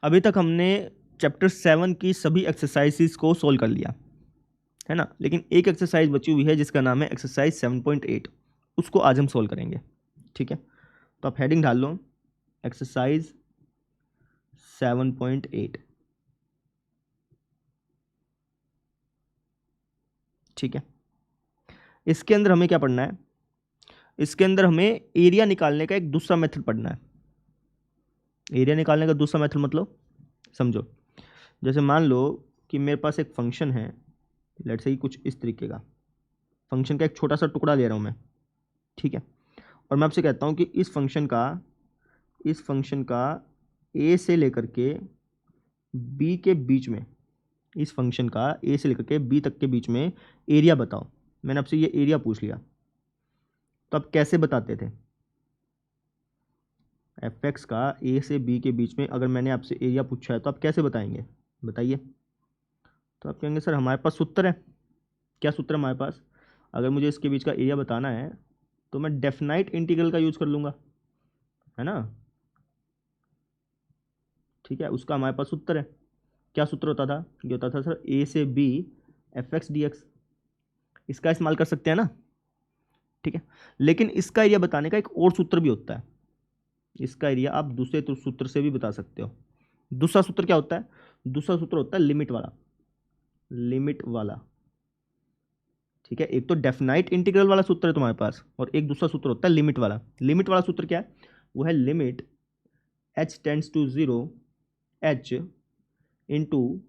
अभी तक हमने चैप्टर 7 की सभी एक्सरसाइजेस को सोल्व कर लिया है ना, लेकिन एक एक्सरसाइज बची हुई है जिसका नाम है एक्सरसाइज 7.8। उसको आज हम सोल्व करेंगे। ठीक है, तो आप हेडिंग डाल लो एक्सरसाइज 7.8। ठीक है, इसके अंदर हमें क्या पढ़ना है? इसके अंदर हमें एरिया निकालने का एक दूसरा मेथड पढ़ना है। एरिया निकालने का दूसरा मेथड मतलब समझो, जैसे मान लो कि मेरे पास एक फंक्शन है, लेट्स से कुछ इस तरीके का फंक्शन का एक छोटा सा टुकड़ा ले रहा हूं मैं। ठीक है, और मैं आपसे कहता हूं कि इस फंक्शन का ए से लेकर के बी के बीच में, इस फंक्शन का ए से लेकर के बी तक के बीच में एरिया बताओ। मैंने आपसे ये एरिया पूछ लिया, तो आप कैसे बताते थे? एफ एक्स का ए से बी के बीच में अगर मैंने आपसे एरिया पूछा है तो आप कैसे बताएंगे? बताइए। तो आप कहेंगे सर हमारे पास सूत्र है। क्या सूत्र है हमारे पास? अगर मुझे इसके बीच का एरिया बताना है तो मैं डेफिनाइट इंटीग्रल का यूज कर लूंगा, है ना। ठीक है, उसका हमारे पास सूत्र है। क्या सूत्र होता था? ये होता था सर ए से B F X D X. इसका इस्तेमाल कर सकते हैं ना। ठीक है, लेकिन इसका एरिया बताने का एक और सूत्र भी होता है। इसका एरिया आप दूसरे सूत्र से भी बता सकते हो। दूसरा सूत्र क्या होता है? दूसरा सूत्र होता है लिमिट वाला। लिमिट वाला, ठीक है। एक तो डेफिनाइट इंटीग्रल वाला सूत्र है तुम्हारे पास, और एक दूसरा सूत्र होता है लिमिट वाला। लिमिट वाला सूत्र क्या है? वो है limit h tends to 0 h into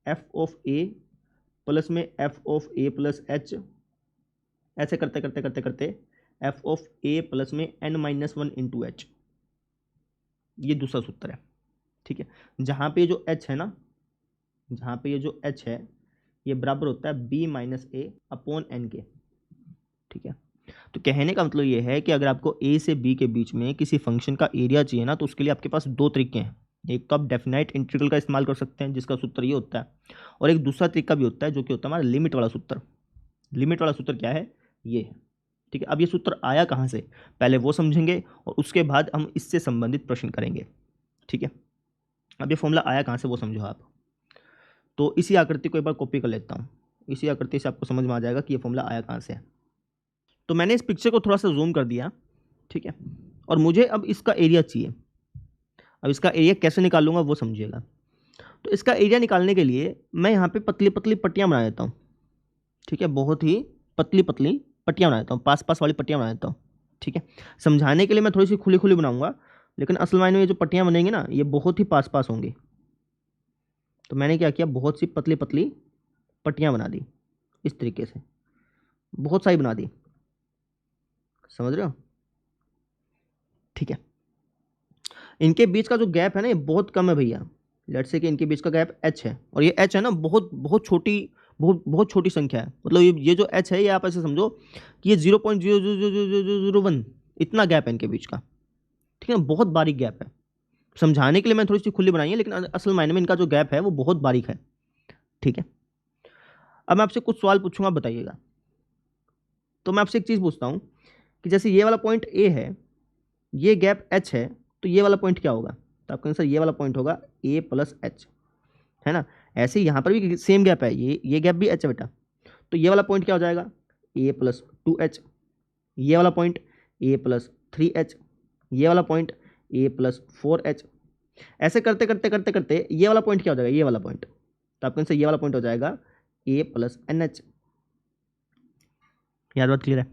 F of A plus में F of A plus H, ऐसे करते करते करते करते एफ ऑफ ए प्लस में n-1 इंटू एच। ये दूसरा सूत्र है। ठीक है, जहां पे जो h है ना, जहां पे ये जो h है ये बराबर होता है b माइनस ए अपॉन एन के। ठीक है, तो कहने का मतलब ये है कि अगर आपको a से b के बीच में किसी फंक्शन का एरिया चाहिए ना, तो उसके लिए आपके पास दो तरीके हैं। एक तो आप डेफिनाइट इंटीग्रल का इस्तेमाल कर सकते हैं जिसका सूत्र ये होता है, और एक दूसरा तरीका भी होता है जो कि होता है हमारा लिमिट वाला सूत्र। लिमिट वाला सूत्र क्या है? ये है। ठीक है, अब ये सूत्र आया कहाँ से, पहले वो समझेंगे और उसके बाद हम इससे संबंधित प्रश्न करेंगे। ठीक है, अब ये फॉर्मूला आया कहाँ से वो समझो आप। तो इसी आकृति को एक बार कॉपी कर लेता हूँ। इसी आकृति से आपको समझ में आ जाएगा कि ये फॉर्मूला आया कहाँ से है। तो मैंने इस पिक्चर को थोड़ा सा जूम कर दिया। ठीक है, और मुझे अब इसका एरिया चाहिए। अब इसका एरिया कैसे निकालूंगा वो समझिएगा। तो इसका एरिया निकालने के लिए मैं यहाँ पे पतली पतली पट्टियाँ बना देता हूँ। ठीक है, बहुत ही पतली पतली पट्टियाँ बना देता हूँ, पास पास वाली पट्टियाँ बना देता हूँ। ठीक है, समझाने के लिए मैं थोड़ी सी खुली खुली बनाऊंगा, लेकिन असल मायने में ये जो पट्टियाँ बनेंगी ना ये बहुत ही पास पास होंगी। तो मैंने क्या किया, बहुत सी पतली पतली पट्टियाँ बना दी इस तरीके से, बहुत सारी बना दी। समझ रहे हो? ठीक है, इनके बीच का जो गैप है ना ये बहुत कम है भैया। लेट्स से कि इनके बीच का गैप h है, और ये h है ना बहुत बहुत छोटी, बहुत बहुत छोटी संख्या है। मतलब ये जो h है ये आप ऐसे समझो कि ये 0.00001 इतना गैप है इनके बीच का। ठीक है ना, बहुत बारीक गैप है। समझाने के लिए मैं थोड़ी सी खुली बनाई है, लेकिन असल मायने में इनका जो गैप है वो बहुत बारीक है। ठीक है, अब मैं आपसे कुछ सवाल पूछूंगा, बताइएगा। तो मैं आपसे एक चीज़ पूछता हूँ कि जैसे ये वाला पॉइंट ए है, ये गैप h है, तो ये वाला पॉइंट क्या होगा? तो आपका आंसर ये वाला पॉइंट होगा a प्लस एच, है ना। ऐसे ही यहाँ पर भी सेम गैप है, ये गैप भी h है बेटा। तो ये वाला पॉइंट क्या हो जाएगा? a plus 2h। ये वाला पॉइंट a प्लस 3h। ये वाला पॉइंट a प्लस 4h। ऐसे करते करते करते करते ये वाला पॉइंट क्या हो जाएगा? ये वाला पॉइंट। तो आपका आंसर ये वाला पॉइंट हो जाएगा a प्लस NH। याद बात क्लियर है?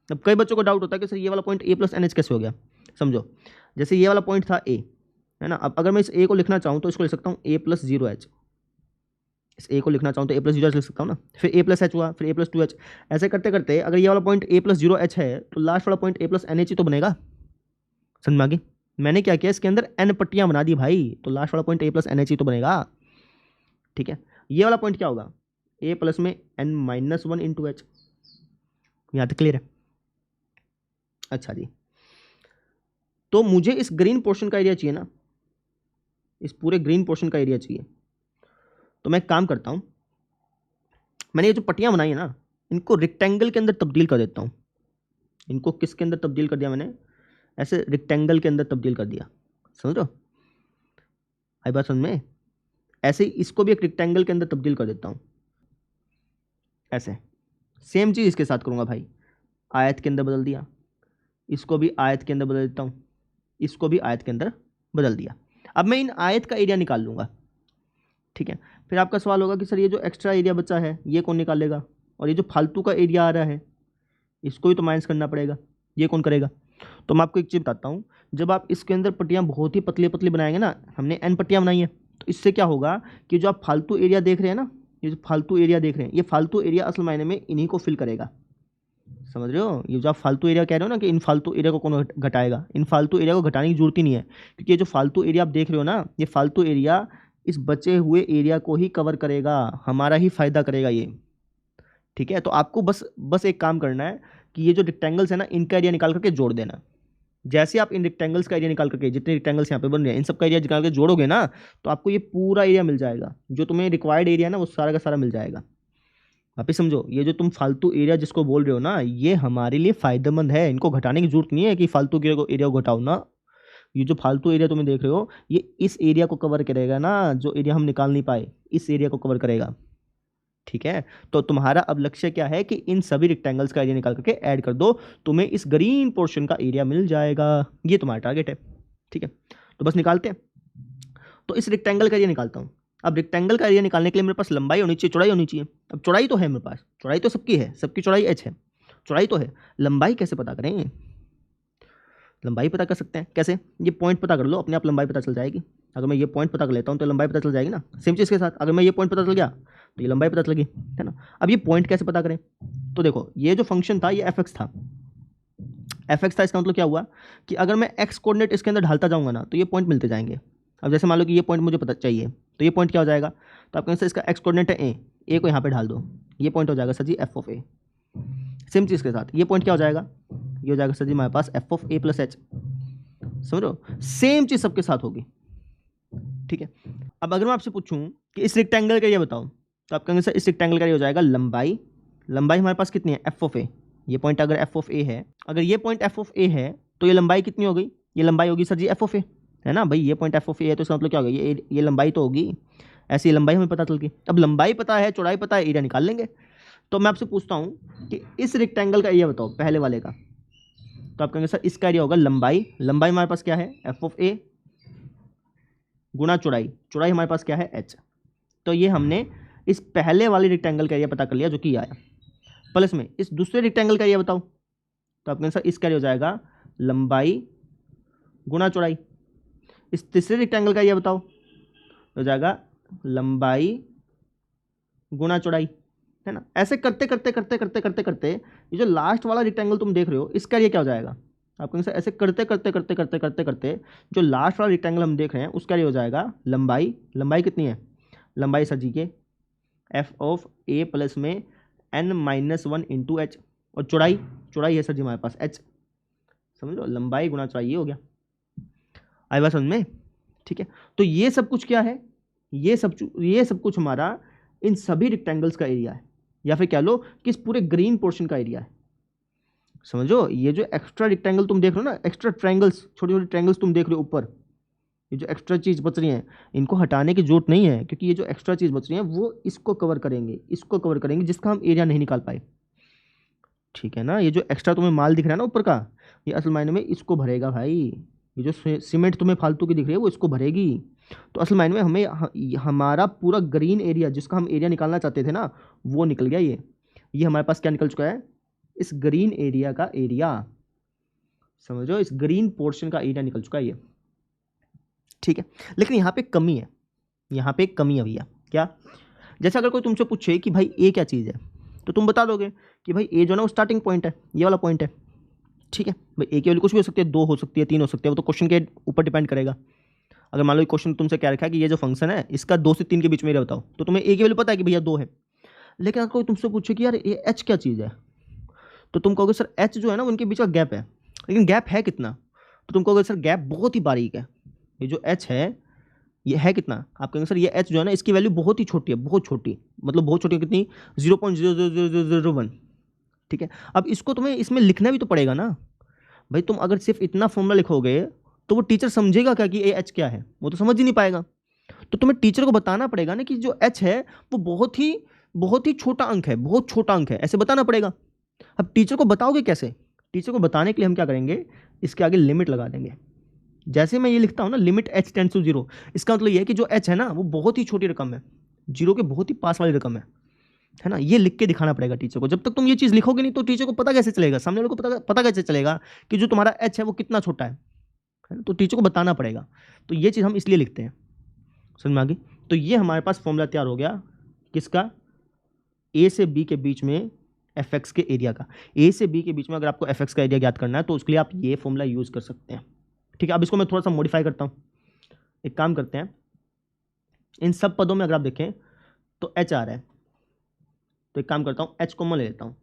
अब कई बच्चों को डाउट होता है कि सर ये वाला पॉइंट a प्लस NH कैसे हो गया। समझो, जैसे ये वाला पॉइंट था a, है ना। अब अगर मैं इस a को लिखना चाहूँ तो इसको लिख सकता हूँ a प्लस 0h। इस a को लिखना चाहूँ तो a प्लस 0h लिख सकता हूँ ना। फिर a प्लस h हुआ, फिर a प्लस 2h। ऐसे करते करते अगर ये वाला पॉइंट a प्लस 0h है तो लास्ट वाला पॉइंट a प्लस NH ही तो बनेगा। समझ में आ गई? मैंने क्या किया, इसके अंदर n पट्टियाँ बना दी भाई, तो लास्ट वाला पॉइंट a प्लस NH ही तो बनेगा। ठीक है, ये वाला पॉइंट क्या होगा? a प्लस में n-1 इंटू h। यहाँ तक क्लियर है? अच्छा जी, तो मुझे इस ग्रीन पोर्शन का एरिया चाहिए ना, इस पूरे ग्रीन पोर्शन का एरिया चाहिए। तो मैं एक काम करता हूं, मैंने ये जो पट्टियां बनाई है ना इनको रेक्टेंगल के अंदर तब्दील कर देता हूं। इनको किसके अंदर तब्दील कर दिया मैंने? ऐसे रेक्टेंगल के अंदर तब्दील कर दिया। समझ रहे हो? आई बात समझ में? ऐसे ही इसको भी एक रेक्टेंगल के अंदर तब्दील कर देता हूँ, ऐसे सेम चीज़ इसके साथ करूँगा भाई, आयत के अंदर बदल दिया, इसको भी आयत के अंदर बदल देता हूँ, इसको भी आयत के अंदर बदल दिया। अब मैं इन आयत का एरिया निकाल लूँगा, ठीक है। फिर आपका सवाल होगा कि सर ये जो एक्स्ट्रा एरिया बचा है ये कौन निकालेगा, और ये जो फालतू का एरिया आ रहा है इसको भी तो माइनस करना पड़ेगा, ये कौन करेगा? तो मैं आपको एक चीज़ बताता हूँ, जब आप इसके अंदर पट्टियाँ बहुत ही पतली पतली बनाएंगे ना, हमने n पट्टियाँ बनाई हैं, तो इससे क्या होगा कि जो आप फालतू एरिया देख रहे हैं ना, ये जो फालतू एरिया देख रहे हैं, ये फालतू एरिया असल मायने में इन्हीं को फिल करेगा। समझ रहे हो? ये जो आप फालतू एरिया कह रहे हो ना कि इन फालतू एरिया को कौन घटाएगा, इन फालतू एरिया को घटाने की जरूरत ही नहीं है, क्योंकि ये जो फालतू एरिया आप देख रहे हो ना, ये फालतू एरिया इस बचे हुए एरिया को ही कवर करेगा, हमारा ही फायदा करेगा ये, ठीक है। तो आपको बस एक काम करना है कि ये जो रेक्टेंगल्स है ना, इनका एरिया निकाल करके जोड़ देना। जैसे आप इन रेक्टेंगल्स का एरिया निकाल करके, जितने रेक्टेंगल्स यहाँ पे बन रहे हैं इन सब का एरिया निकाल के जोड़ोगे ना, तो आपको ये पूरा एरिया मिल जाएगा, जो तुम्हें रिक्वायर्ड एरिया ना वो सारा का सारा मिल जाएगा। वापिस समझो, ये जो तुम फालतू एरिया जिसको बोल रहे हो ना, ये हमारे लिए फायदेमंद है, इनको घटाने की जरूरत नहीं है कि फालतू एरिया को घटाओ ना। ये जो फालतू एरिया तुम्हें देख रहे हो, ये इस एरिया को कवर करेगा ना, जो एरिया हम निकाल नहीं पाए, इस एरिया को कवर करेगा, ठीक है। तो तुम्हारा अब लक्ष्य क्या है कि इन सभी रेक्टेंगल्स का एरिया निकाल करके ऐड कर दो, तुम्हें इस ग्रीन पोर्शन का एरिया मिल जाएगा, ये तुम्हारा टारगेट है, ठीक है। तो बस निकालते हैं। तो इस रेक्टेंगल का एरिया निकालता हूँ। अब रेक्टेंगल का एरिया निकालने के लिए मेरे पास लंबाई होनी चाहिए, चौड़ाई होनी चाहिए। अब चौड़ाई तो है मेरे पास, चौड़ाई तो सबकी है, सबकी चौड़ाई h है, चौड़ाई तो है। लंबाई कैसे पता करें? लंबाई पता कर सकते हैं कैसे? ये पॉइंट पता कर लो, अपने आप लंबाई पता चल जाएगी। अगर मैं ये पॉइंट पता कर लेता हूँ तो लंबाई पता चल जाएगी ना। सेम चीज़ के साथ अगर मैं ये पॉइंट पता चल गया तो ये लंबाई पता चल गई, है ना। अब ये पॉइंट कैसे पता करें? तो देखो, ये जो फंक्शन था ये f(x) था, f(x) था, इसका मतलब क्या हुआ कि अगर मैं x कोऑर्डिनेट इसके अंदर ढालता जाऊँगा ना तो ये पॉइंट मिलते जाएंगे। अब जैसे मान लो कि ये पॉइंट मुझे पता चाहिए, तो ये पॉइंट क्या हो जाएगा? तो आपके इसका x कोऑर्डिनेट है a को यहाँ पे ढाल दो, ये पॉइंट हो जाएगा सर जी f(a). सेम चीज़ के साथ ये पॉइंट क्या हो जाएगा? ये हो जाएगा सर जी हमारे पास f(a + h). समझ रहे हो? सेम चीज़ सबके साथ होगी, ठीक है। अब अगर मैं आपसे पूछूं कि इस रेक्टेंगल का ये बताओ, तो आप कहेंगे सर इस रेक्टेंगल का ये हो जाएगा लंबाई, लंबाई हमारे पास कितनी है? f(a). ये पॉइंट अगर f(a) है, अगर ये पॉइंट f(a) है तो ये लंबाई कितनी हो गई? ये लंबाई होगी सर जी f(a), है ना भाई। ये पॉइंट f(a) है तो इसका मतलब क्या होगा? ये लंबाई तो होगी, ऐसी लंबाई हमें पता चल गई। अब लंबाई पता है, चौड़ाई पता है, एरिया निकाल लेंगे। तो मैं आपसे पूछता हूँ कि इस रेक्टेंगल का एरिया बताओ, पहले वाले का। तो आप कहेंगे सर इसका एरिया होगा लंबाई, लंबाई हमारे पास क्या है? f(a) गुना चौड़ाई, चौड़ाई हमारे पास क्या है? h। तो ये हमने इस पहले वाले रेक्टेंगल का एरिया पता कर लिया जो कि आया। प्लस में इस दूसरे रेक्टेंगल का एरिया बताओ, तो आप कहेंगे सर इसका एरिया हो जाएगा लंबाई गुना चौड़ाई। इस तीसरे रेक्टेंगल का एरिया बताओ, हो जाएगा लंबाई गुना चौड़ाई, है ना। ऐसे करते करते करते करते करते करते ये जो लास्ट वाला रेक्टेंगल तुम देख रहे हो इसका एरिया क्या हो जाएगा? आप कहेंगे सर ऐसे करते करते करते करते करते करते जो लास्ट वाला रेक्टेंगल हम देख रहे हैं उसका एरिया हो जाएगा लंबाई, लंबाई कितनी है? लंबाई सर जी के f(a) प्लस में n-1 इंटू h, और चौड़ाई, चौड़ाई है सर जी हमारे पास h। समझ लो, लंबाई गुना चौड़ाई ये हो गया। आई बात समझ में? ठीक है। तो ये सब कुछ क्या है? ये सब कुछ हमारा इन सभी रेक्टेंगल्स का एरिया है, या फिर कह लो कि इस पूरे ग्रीन पोर्शन का एरिया है। समझो, ये जो एक्स्ट्रा रेक्टेंगल तुम देख रहे हो ना, एक्स्ट्रा ट्रायंगल्स, छोटे छोटे ट्रायंगल्स तुम देख रहे हो ऊपर, ये जो एक्स्ट्रा चीज़ बच रही है इनको हटाने की जरूरत नहीं है, क्योंकि ये जो एक्स्ट्रा चीज़ बच रही है वो इसको कवर करेंगे, इसको कवर करेंगे, जिसका हम एरिया नहीं निकाल पाए, ठीक है ना। ये जो एक्स्ट्रा तुम्हें माल दिख रहा है ना ऊपर का, ये असल मायने में इसको भरेगा भाई। ये जो सीमेंट तुम्हें फालतू की दिख रही है वो इसको भरेगी। तो असल मायने में हमें हमारा पूरा ग्रीन एरिया जिसका हम एरिया निकालना चाहते थे ना, वो निकल गया। ये हमारे पास क्या निकल चुका है? इस ग्रीन एरिया का एरिया। समझो, इस ग्रीन पोर्शन का एरिया निकल चुका है ये, ठीक है। लेकिन यहाँ पे कमी है, यहाँ पे एक कमी है भैया। क्या? जैसे अगर कोई तुमसे पूछे कि भाई ए क्या चीज़ है, तो तुम बता दोगे कि भाई ए जो है ना वो स्टार्टिंग पॉइंट है, ये वाला पॉइंट है, ठीक है भाई। ए की वैल्यू कुछ भी हो सकती है, 2 हो सकती है, 3 हो सकती है, वो तो क्वेश्चन के ऊपर डिपेंड करेगा। अगर मान लो क्वेश्चन तुमसे क्या रखा है कि ये जो फंक्शन है इसका 2 से 3 के बीच में एरिया बताओ, तो तुम्हें ए की वैल्यू पता है कि भैया 2 है। लेकिन अगर कोई तुमसे पूछे कि यार ये एच क्या चीज़ है, तो तुम कहोगे सर एच जो है ना उनके बीच का गैप है। लेकिन गैप है कितना? तो तुम कहोगे सर गैप बहुत ही बारीक है। ये जो एच है ये है कितना? आप कहेंगे सर ये एच जो है ना इसकी वैल्यू बहुत ही छोटी है, बहुत छोटी, मतलब बहुत छोटी, कितनी? 0.00001, ठीक है। अब इसको तुम्हें इसमें लिखना भी तो पड़ेगा ना भाई। तुम अगर सिर्फ इतना फॉर्मूला लिखोगे तो वो टीचर समझेगा क्या कि ए एच क्या है? वो तो समझ ही नहीं पाएगा। तो तुम्हें टीचर को बताना पड़ेगा ना कि जो h है वो बहुत ही छोटा अंक है, बहुत छोटा अंक है, ऐसे बताना पड़ेगा। अब टीचर को बताओगे कैसे? टीचर को बताने के लिए हम क्या करेंगे, इसके आगे लिमिट लगा देंगे। जैसे मैं ये लिखता हूँ ना लिमिट h टेंड्स टू 0, इसका मतलब ये है कि जो h है ना वो बहुत ही छोटी रकम है, 0 के बहुत ही पास वाली रकम है ना। ये लिख के दिखाना पड़ेगा टीचर को। जब तक तुम ये चीज़ लिखोगे नहीं तो टीचर को पता कैसे चलेगा, सामने वाले को पता कैसे चलेगा कि जो तुम्हारा h है वो कितना छोटा है ना। तो टीचर को बताना पड़ेगा। तो ये चीज़ हम इसलिए लिखते हैं, समझ में आ गई। तो ये हमारे पास फॉर्मूला तैयार हो गया किसका, ए से बी के बीच में एफ एक्स के एरिया का। ए से बी के बीच में अगर आपको एफ एक्स का एरिया ज्ञात करना है तो उसके लिए आप ये फॉर्मूला यूज़ कर सकते हैं, ठीक है। अब इसको मैं थोड़ा सा मॉडिफाई करता हूँ। एक काम करते हैं, इन सब पदों में अगर आप देखें तो एच आ रहा है, तो एक काम करता हूँ एच कॉमन ले लेता हूँ,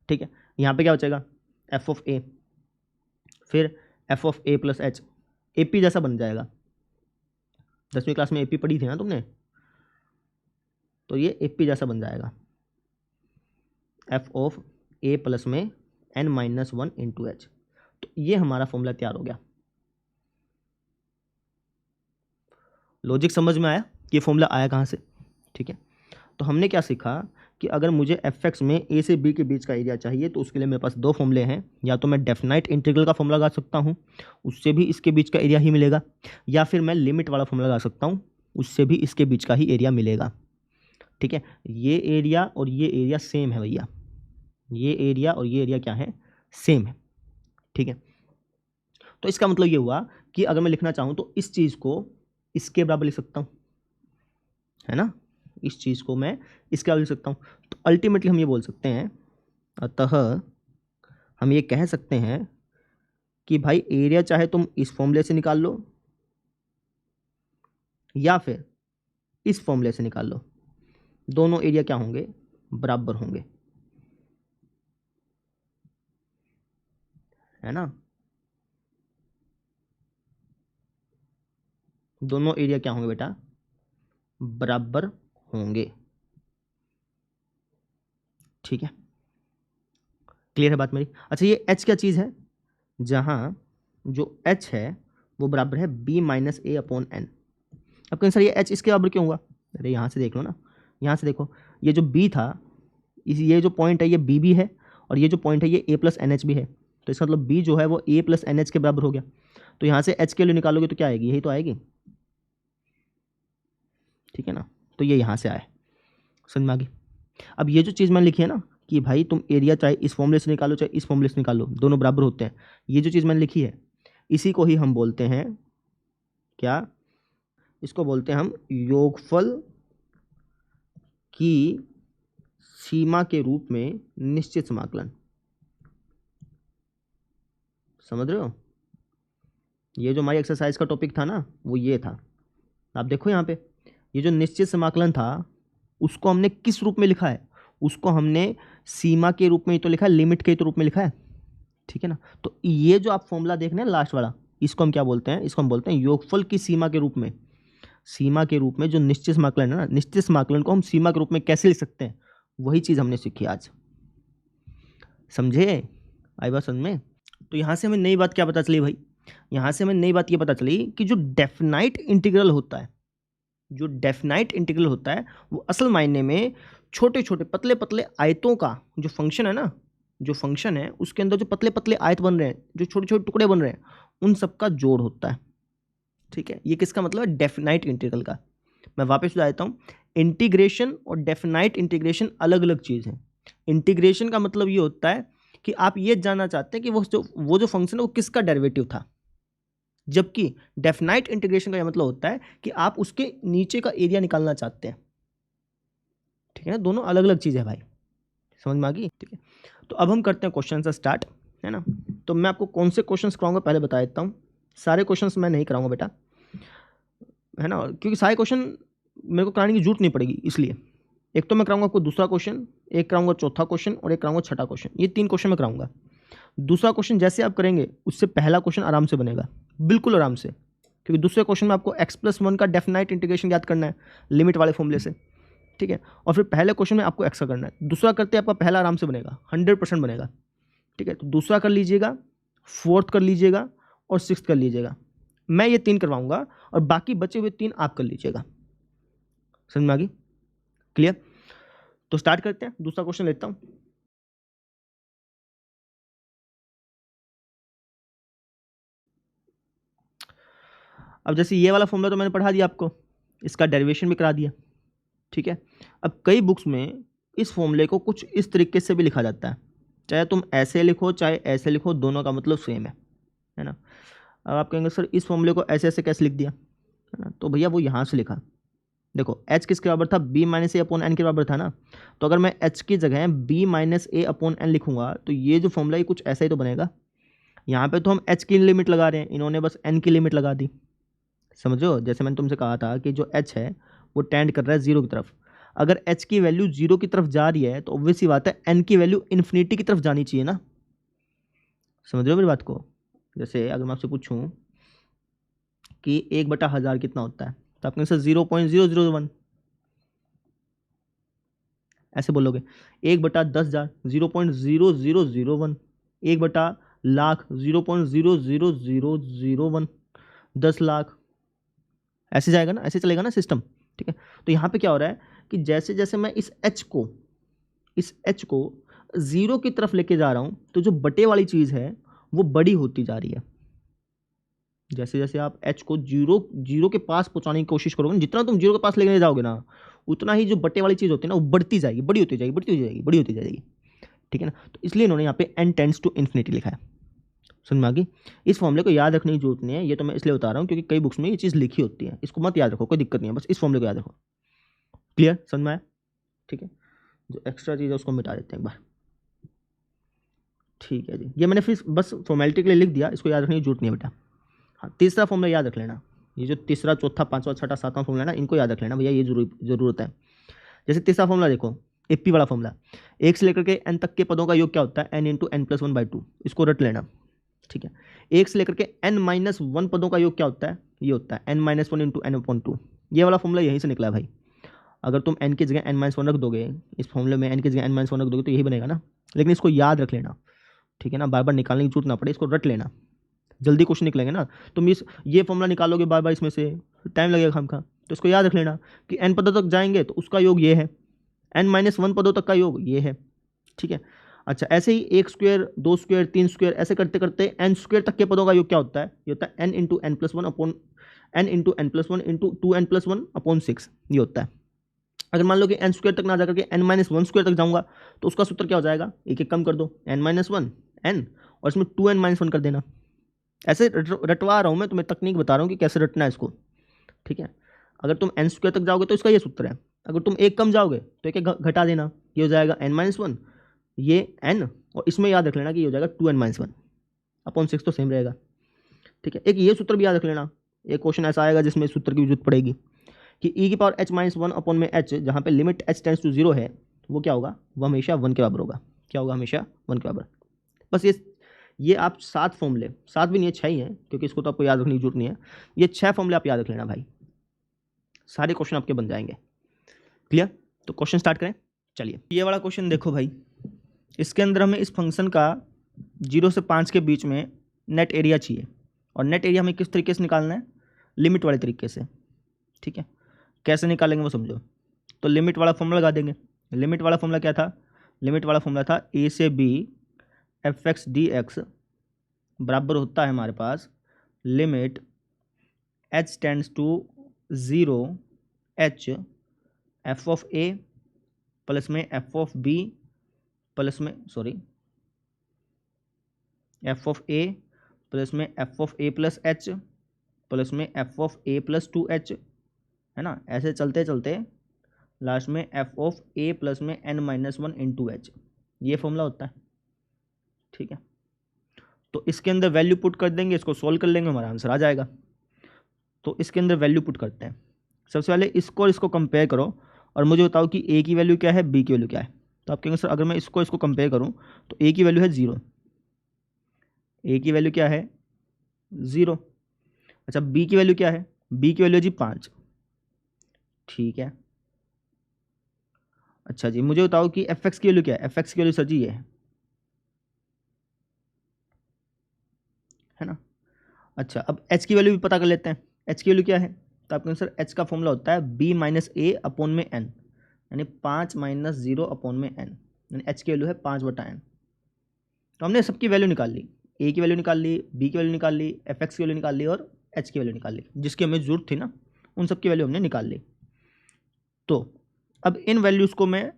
ठीक है। यहाँ पे क्या बचेगा, एफ ऑफ ए, फिर f of A plus H, A P जैसा बन जाएगा। 10वीं क्लास में ए पी पढ़ी थी ना तुमने, तो ये ए पी जैसा बन जाएगा, एफ ऑफ ए प्लस में एन माइनस 1 इंटू एच। तो ये हमारा फॉर्मूला तैयार हो गया। लॉजिक समझ में आया कि ये फॉर्मूला आया कहाँ से, ठीक है। तो हमने क्या सीखा कि अगर मुझे एफ एक्स में ए से बी के बीच का एरिया चाहिए तो उसके लिए मेरे पास दो फॉर्मूले हैं। या तो मैं डेफिनाइट इंटीग्रल का फॉर्मूला लगा सकता हूँ, उससे भी इसके बीच का एरिया ही मिलेगा, या फिर मैं लिमिट वाला फॉर्मूला लगा सकता हूँ, उससे भी इसके बीच का ही एरिया मिलेगा, ठीक है। ये एरिया और ये एरिया सेम है भैया, ये एरिया और ये एरिया क्या है, सेम है, ठीक है। तो इसका मतलब ये हुआ कि अगर मैं लिखना चाहूँ तो इस चीज़ को इसके बराबर लिख सकता हूँ, है ना। इस चीज़ को मैं इसके बराबर लिख सकता हूँ। तो अल्टीमेटली हम ये बोल सकते हैं, अतः हम ये कह सकते हैं कि भाई एरिया चाहे तुम इस फॉर्मूले से निकाल लो या फिर इस फॉर्मूले से निकाल लो, दोनों एरिया क्या होंगे, बराबर होंगे, है ना। दोनों एरिया क्या होंगे बेटा, बराबर होंगे, ठीक है। क्लियर है बात मेरी। अच्छा ये h क्या चीज़ है, जहाँ जो h है वो बराबर है b माइनस ए अपॉन एन। अब कहीं सर ये h इसके बराबर क्यों हुआ, अरे यहाँ से देख लो ना, यहाँ से देखो, ये जो b था, ये जो पॉइंट है ये b भी है, और ये जो पॉइंट है ये a प्लस एन एच भी है। तो इसका मतलब b जो है वो a प्लस एन एच के बराबर हो गया। तो यहाँ से h के लिए निकालोगे तो क्या आएगी, यही तो आएगी, ठीक है ना। तो ये यहाँ से आए, समझ में आ गई। अब ये जो चीज़ मैंने लिखी है ना कि भाई तुम एरिया चाहे इस फॉर्मूले से निकालो चाहे इस फॉर्मूले से निकालो, दोनों बराबर होते हैं, ये जो चीज़ मैंने लिखी है इसी को ही हम बोलते हैं क्या, इसको बोलते हैं हम योगफल की सीमा के रूप में निश्चित समाकलन। समझ रहे हो, ये जो हमारी एक्सरसाइज का टॉपिक था ना वो ये था। आप देखो यहाँ पे ये जो निश्चित समाकलन था उसको हमने किस रूप में लिखा है, उसको हमने सीमा के रूप में ही तो लिखा है, लिमिट के तो रूप में लिखा है, ठीक है ना। तो ये जो आप फॉर्मूला देख रहे हैं लास्ट वाला, इसको हम क्या बोलते हैं, इसको हम बोलते हैं योगफल की सीमा के रूप में। सीमा के रूप में जो निश्चित समाकलन है ना, निश्चित समाकलन को हम सीमा के रूप में कैसे लिख सकते हैं, वही चीज़ हमने सीखी आज, समझे, आई बात समझ में। तो यहाँ से हमें नई बात क्या पता चली भाई, यहाँ से हमें नई बात ये पता चली कि जो डेफिनाइट इंटीग्रल होता है, जो डेफिनाइट इंटीग्रल होता है वो असल मायने में छोटे छोटे पतले पतले आयतों का जो फंक्शन है ना, जो फंक्शन है उसके अंदर जो पतले पतले आयत बन रहे हैं, जो छोटे छोटे टुकड़े बन रहे हैं, उन सब का जोड़ होता है, ठीक है। ये किसका मतलब है, डेफिनाइट इंटीग्रल का। मैं वापस बता देता हूँ, इंटीग्रेशन और डेफिनाइट इंटीग्रेशन अलग अलग चीज़ है। इंटीग्रेशन का मतलब ये होता है कि आप ये जानना चाहते हैं कि वो जो फंक्शन है वो किसका डेरिवेटिव था, जबकि डेफिनाइट इंटीग्रेशन का यह मतलब होता है कि आप उसके नीचे का एरिया निकालना चाहते हैं, ठीक है ना। दोनों अलग अलग चीज़ है भाई, समझ में आ गई, ठीक है। तो अब हम करते हैं क्वेश्चन से स्टार्ट, है ना। तो मैं आपको कौन से क्वेश्चंस कराऊंगा पहले बता देता हूँ। सारे क्वेश्चंस मैं नहीं कराऊंगा बेटा, है ना, क्योंकि सारे क्वेश्चन मेरे को कराने की जरूरत नहीं पड़ेगी, इसलिए एक तो मैं कराऊंगा आपको दूसरा क्वेश्चन, एक कराऊंगा चौथा क्वेश्चन और एक कराऊंगा छठा क्वेश्चन, ये 3 क्वेश्चन मैं कराऊंगा। दूसरा क्वेश्चन जैसे आप करेंगे उससे पहला क्वेश्चन आराम से बनेगा, बिल्कुल आराम से, क्योंकि दूसरे क्वेश्चन में आपको x+1 का डेफिनाइट इंटीग्रेशन याद करना है लिमिट वाले फॉर्मूले से, ठीक है। और फिर पहले क्वेश्चन में आपको x का करना है। दूसरा करते आपका पहला आराम से बनेगा, 100% बनेगा, ठीक है। तो दूसरा कर लीजिएगा, फोर्थ कर लीजिएगा और सिक्स्थ कर लीजिएगा, मैं ये 3 करवाऊंगा और बाकी बचे हुए 3 आप कर लीजिएगा। समझ में आ गई? क्लियर? तो स्टार्ट करते हैं, दूसरा क्वेश्चन लेता हूं। अब जैसे ये वाला फॉर्मूला तो मैंने पढ़ा दिया आपको, इसका डेरिवेशन भी करा दिया, ठीक है। अब कई बुक्स में इस फॉर्मूले को कुछ इस तरीके से भी लिखा जाता है, चाहे तुम ऐसे लिखो चाहे ऐसे लिखो, दोनों का मतलब सेम है ना। अब आप कहेंगे सर इस फॉर्मूले को ऐसे ऐसे कैसे लिख दिया, है ना। तो भैया वो यहाँ से लिखा, देखो h किसके बराबर था, b माइनस ए अपॉन एन के बराबर था ना। तो अगर मैं h की जगह b माइनस ए अपॉन एन लिखूंगा तो ये जो फॉर्मूला है कुछ ऐसा ही तो बनेगा। यहाँ पे तो हम h की लिमिट लगा रहे हैं, इन्होंने बस n की लिमिट लगा दी। समझो, जैसे मैंने तुमसे कहा था कि जो h है वो टेंड कर रहा है जीरो की तरफ। अगर h की वैल्यू जीरो की तरफ जा रही है तो ऑब्वियस सी बात है n की वैल्यू इन्फिनिटी की तरफ जानी चाहिए ना। समझ रहे हो मेरी बात को? जैसे अगर मैं आपसे पूछूं कि 1/1000 कितना होता है, तो आपके आंसर 0.001 ऐसे बोलोगे। 1/10,000 0.0001, 1/लाख 0.00001, 10 लाख, ऐसे जाएगा ना, ऐसे चलेगा ना सिस्टम, ठीक है। तो यहाँ पे क्या हो रहा है कि जैसे जैसे मैं इस एच को जीरो की तरफ लेके जा रहा हूँ तो जो बटे वाली चीज़ है वो बड़ी होती जा रही है। जैसे जैसे आप एच को जीरो जीरो के पास पहुंचाने की कोशिश करोगे, जितना तुम जीरो के पास लेके जाओगे ना, उतना ही जो बटे वाली चीज़ होती है ना वो बढ़ती जाएगी, बड़ी होती जाएगी, बढ़ती हो जाएगी, बड़ी होती जाएगी, ठीक है ना। तो इसलिए इन्होंने यहाँ पे n टेंड्स टू इन्फिनिटी लिखा है। समझ में आ गई? इस फॉर्मूले को याद रखने की जरूरत नहीं है, ये तो मैं इसलिए बता रहा हूँ क्योंकि कई बुक्स में ये चीज़ लिखी होती है, इसको मत याद रखो, कोई दिक्कत नहीं है, बस इस फॉर्मूले को याद रखो। क्लियर? समझ में आया? ठीक है, जो एक्स्ट्रा चीज़ है उसको मिटा देते हैं एक बार। ठीक है जी, ये मैंने फिर बस फॉर्मेलिटी के लिए लिख दिया, इसको याद रखने की जरूरत नहीं है बेटा। हाँ, तीसरा फॉर्मूला याद रख लेना, ये जो तीसरा चौथा पांचवा छठा सातवां फॉर्मूला है ना, इनको याद रख लेना भैया, ये जरूरत है। जैसे तीसरा फॉर्मूला देखो, एपी वाला फॉर्मूला, 1 से लेकर के n तक के पदों का योग क्या होता है, n इंटू एन प्लस 1/2, इसको रट लेना, ठीक है। 1 से लेकर के n माइनस 1 पदों का योग क्या होता है, ये होता है n minus 1 into N upon 2। ये वाला फॉर्मूला यहीं से निकला है भाई। अगर तुम n की जगह n माइनस 1 रख दोगे, इस फॉर्मूले में n की जगह n माइनस 1 रख दोगे तो यही बनेगा ना, लेकिन इसको याद रख लेना, ठीक है ना, बार बार निकालने की जरूरत ना पड़े, इसको रट लेना, जल्दी क्वेश्चन निकलेंगे ना। तुम ये फॉर्मूला निकालोगे बार बार, इसमें से टाइम लगेगा खामखा, तो इसको याद रख लेना कि n पदों तक जाएंगे तो उसका योग ये है, n माइनस 1 पदों तक का योग ये है, ठीक है। अच्छा, ऐसे ही 1 स्क्वायर 2 स्क्वायर 3 स्क्वायर ऐसे करते करते n स्क्वायर तक के पदों का योग क्या होता है, ये होता है n into N plus one upon n into N plus one into 2n+1 upon 6, ये होता है। अगर मान लो कि n स्क्वायर तक ना जाकर के n माइनस 1 स्क्वायर तक जाऊंगा तो उसका सूत्र क्या हो जाएगा, एक एक कम कर दो, n माइनस 1 n और इसमें 2n माइनस 1 कर देना। ऐसे रटवा रहा हूँ मैं तुम्हें, तकनीक बता रहा हूँ कि कैसे रटना है इसको, ठीक है। अगर तुम n स्क्वायर तक जाओगे तो इसका ये सूत्र है, अगर तुम एक कम जाओगे तो एक घटा देना, ये हो जाएगा n माइनस 1, ये n, और इसमें याद रख लेना कि ये हो जाएगा 2n माइनस 1 अपॉन 6, तो सेम रहेगा, ठीक है। एक ये सूत्र भी याद रख लेना, एक क्वेश्चन ऐसा आएगा जिसमें इस सूत्र की जरूरत पड़ेगी कि e की पावर h माइनस 1 अपॉन में h, जहाँ पे लिमिट h टेंड्स टू 0 है, तो वो क्या होगा, वो हमेशा 1 के बराबर होगा। क्या होगा, हमेशा 1 के बराबर। बस ये आप 7 फॉर्मूले, 7 भी नहीं है 6 ही हैं, क्योंकि इसको तो आपको याद रखने की जरूरत नहीं है, ये 6 फॉर्मूले आप याद रख लेना भाई, सारे क्वेश्चन आपके बन जाएंगे। क्लियर? तो क्वेश्चन स्टार्ट करें, चलिए। ये वाला क्वेश्चन देखो भाई, इसके अंदर हमें इस फंक्शन का 0 से 5 के बीच में नेट एरिया चाहिए, और नेट एरिया हमें किस तरीके से निकालना है, लिमिट वाले तरीके से, ठीक है। कैसे निकालेंगे वो समझो। तो लिमिट वाला फॉर्मूला लगा देंगे। लिमिट वाला फॉर्मूला क्या था, लिमिट वाला फॉर्मूला था a से b fx dx बराबर होता है हमारे पास limit h tends to 0 h f of a plus में f ऑफ b प्लस में f ऑफ a प्लस में f of a plus h plus में f of a plus 2h, है ना। ऐसे चलते चलते लास्ट में f ऑफ a प्लस में n माइनस 1 इंटू एच, ये फॉर्मूला होता है, ठीक है। तो इसके अंदर वैल्यू पुट कर देंगे, इसको सोल्व कर लेंगे, हमारा आंसर आ जाएगा। तो इसके अंदर वैल्यू पुट करते हैं। सबसे पहले इसको और इसको कंपेयर करो और मुझे बताओ कि a की वैल्यू क्या है, b की वैल्यू क्या है। तो आप कहेंगे सर अगर मैं इसको कंपेयर करूँ तो a की वैल्यू है 0, a की वैल्यू क्या है 0। अच्छा, b की वैल्यू क्या है, b की वैल्यू है जी 5, ठीक है। अच्छा जी, मुझे बताओ कि fx की वैल्यू क्या है, fx की वैल्यू सर जी ये है ना। अच्छा, अब एच की वैल्यू भी पता कर लेते हैं। एच की वैल्यू क्या है? तो आपके आंसर एच का फॉर्मूला होता है बी माइनस ए अपॉन में एन, यानी 5 माइनस 0 अपॉन में एन, यानी एच की वैल्यू है 5/n। तो हमने सबकी वैल्यू निकाल ली, ए की वैल्यू निकाल ली, बी की वैल्यू निकाल ली, एफ एक्स की वैल्यू निकाल ली और एच की वैल्यू निकाल ली, जिसकी हमें जरूरत थी ना, उन सब की वैल्यू हमने निकाल ली। तो अब इन वैल्यूज़ को मैं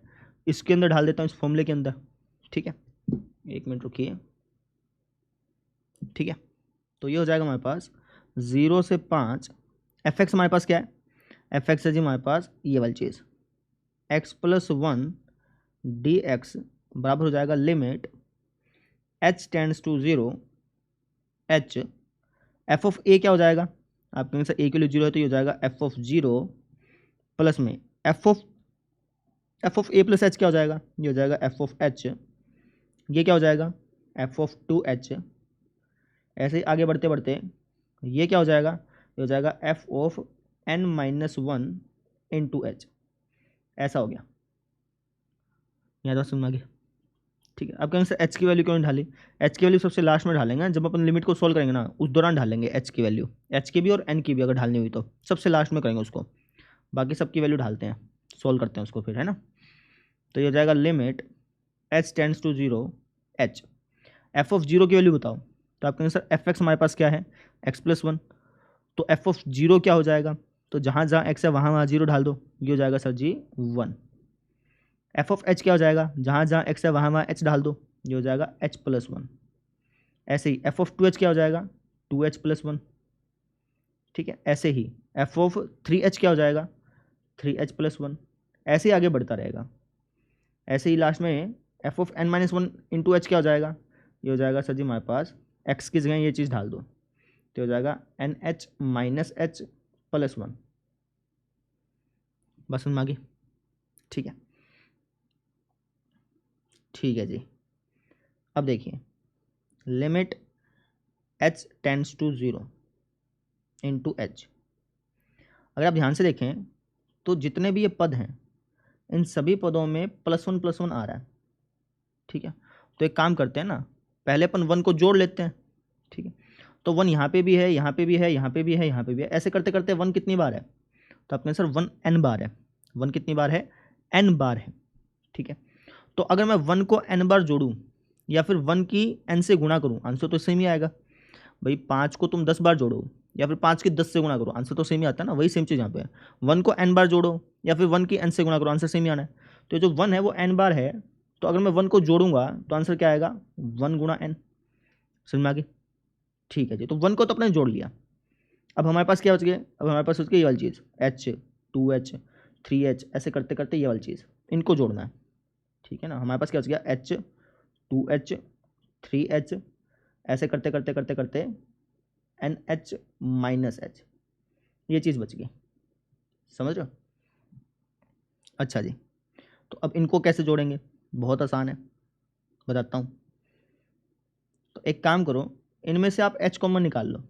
इसके अंदर डाल देता हूँ, इस फॉर्मूले के अंदर। ठीक है, 1 मिनट रुकिए। ठीक है, तो ये हो जाएगा हमारे पास 0 से 5। एफ एक्स हमारे पास क्या है? एफ एक्स है जी हमारे पास ये वाली चीज़, x प्लस 1 डी एक्स बराबर हो जाएगा limit h tends to 0 h। F of a क्या हो जाएगा? आप कहेंगे सर ए के लिए 0 है तो ये हो जाएगा एफ ऑफ 0 प्लस में F of A plus h क्या हो जाएगा? ये हो जाएगा एफ ऑफ एच। ये क्या हो जाएगा? F of 2h। ऐसे ही आगे बढ़ते बढ़ते ये क्या हो जाएगा? ये हो जाएगा F of n minus 1 into H. ऐसा हो गया, यहाँ तो समझ आ गया। ठीक है, अब कहेंगे सर एच की वैल्यू क्यों नहीं ढाली? एच की वैल्यू सबसे लास्ट में ढालेंगे, जब अपन लिमिट को सोल्व करेंगे ना उस दौरान ढालेंगे एच की वैल्यू, एच की भी और एन की भी अगर ढालनी हुई तो सबसे लास्ट में करेंगे उसको, बाकी सबकी वैल्यू ढालते हैं, सोल्व करते हैं उसको फिर, है ना। तो ये हो जाएगा limit H tends to 0 H. F of 0 की वैल्यू बताओ, तो आप कहेंगे सर एफ एक्स हमारे पास क्या है? X plus 1। तो एफ ऑफ 0 क्या हो जाएगा? तो जहाँ जहाँ एक्स है वहाँ वहाँ 0 ढाल दो, ये हो जाएगा sir ji 1। F of H क्या हो जाएगा? जहाँ जहाँ एक्स है वहाँ वहाँ एच डाल दो, ये हो जाएगा एच प्लस 1। ऐसे ही एफ ऑफ 2h क्या हो जाएगा? 2h plus 1। ठीक है, ऐसे ही एफ ऑफ 3h क्या हो जाएगा? 3h plus 1। ऐसे ही आगे बढ़ता रहेगा। ऐसे ही लास्ट में F of n minus 1 into H क्या हो जाएगा? ये हो जाएगा सर जी हमारे पास x की जगह ये चीज़ डाल दो, तो हो जाएगा NH माइनस एच प्लस 1। बस समझ में आ गई? ठीक है, ठीक है जी। अब देखिए limit h tends to 0 into H. अगर आप ध्यान से देखें तो जितने भी ये पद हैं इन सभी पदों में +1 आ रहा है। ठीक है, तो एक काम करते हैं ना, पहले अपन 1 को जोड़ लेते हैं। ठीक है, तो 1 यहाँ पे भी है, यहाँ पे भी है, यहाँ पे भी है, यहाँ पे भी है, ऐसे करते करते 1 कितनी बार है? तो आपके आंसर 1 n बार है। 1 कितनी बार है? n बार है। ठीक है, तो अगर मैं 1 को n बार जोड़ूँ या फिर 1 की n से गुणा करूँ, आंसर तो सेम ही आएगा। भाई 5 को तुम 10 बार जोड़ो या फिर 5 की 10 से गुणा करो, आंसर तो सेम ही आता है ना, वही सेम चीज़ यहाँ पे है। 1 को n बार जोड़ो या फिर 1 की n से गुणा करो, आंसर सेम ही आना है। तो जो 1 है वो n बार है, तो अगर मैं 1 को जोड़ूंगा तो आंसर क्या आएगा? 1 गुणा n। समझ में आ गई? ठीक है जी, तो 1 को तो अपने जोड़ लिया। अब हमारे पास क्या बच गया? अब हमारे पास बच गई ये वाली चीज़ h 2h 3h, ऐसे करते करते ये वाली चीज़ इनको जोड़ना है। ठीक है ना, हमारे पास क्या बच गया? h 2h 3h, ऐसे करते करते करते करते NH माइनस एच, ये चीज़ बच गई। समझ रहे हो? अच्छा जी, तो अब इनको कैसे जोड़ेंगे? बहुत आसान है, बताता हूँ। तो एक काम करो, इनमें से आप h कॉमन निकाल लो।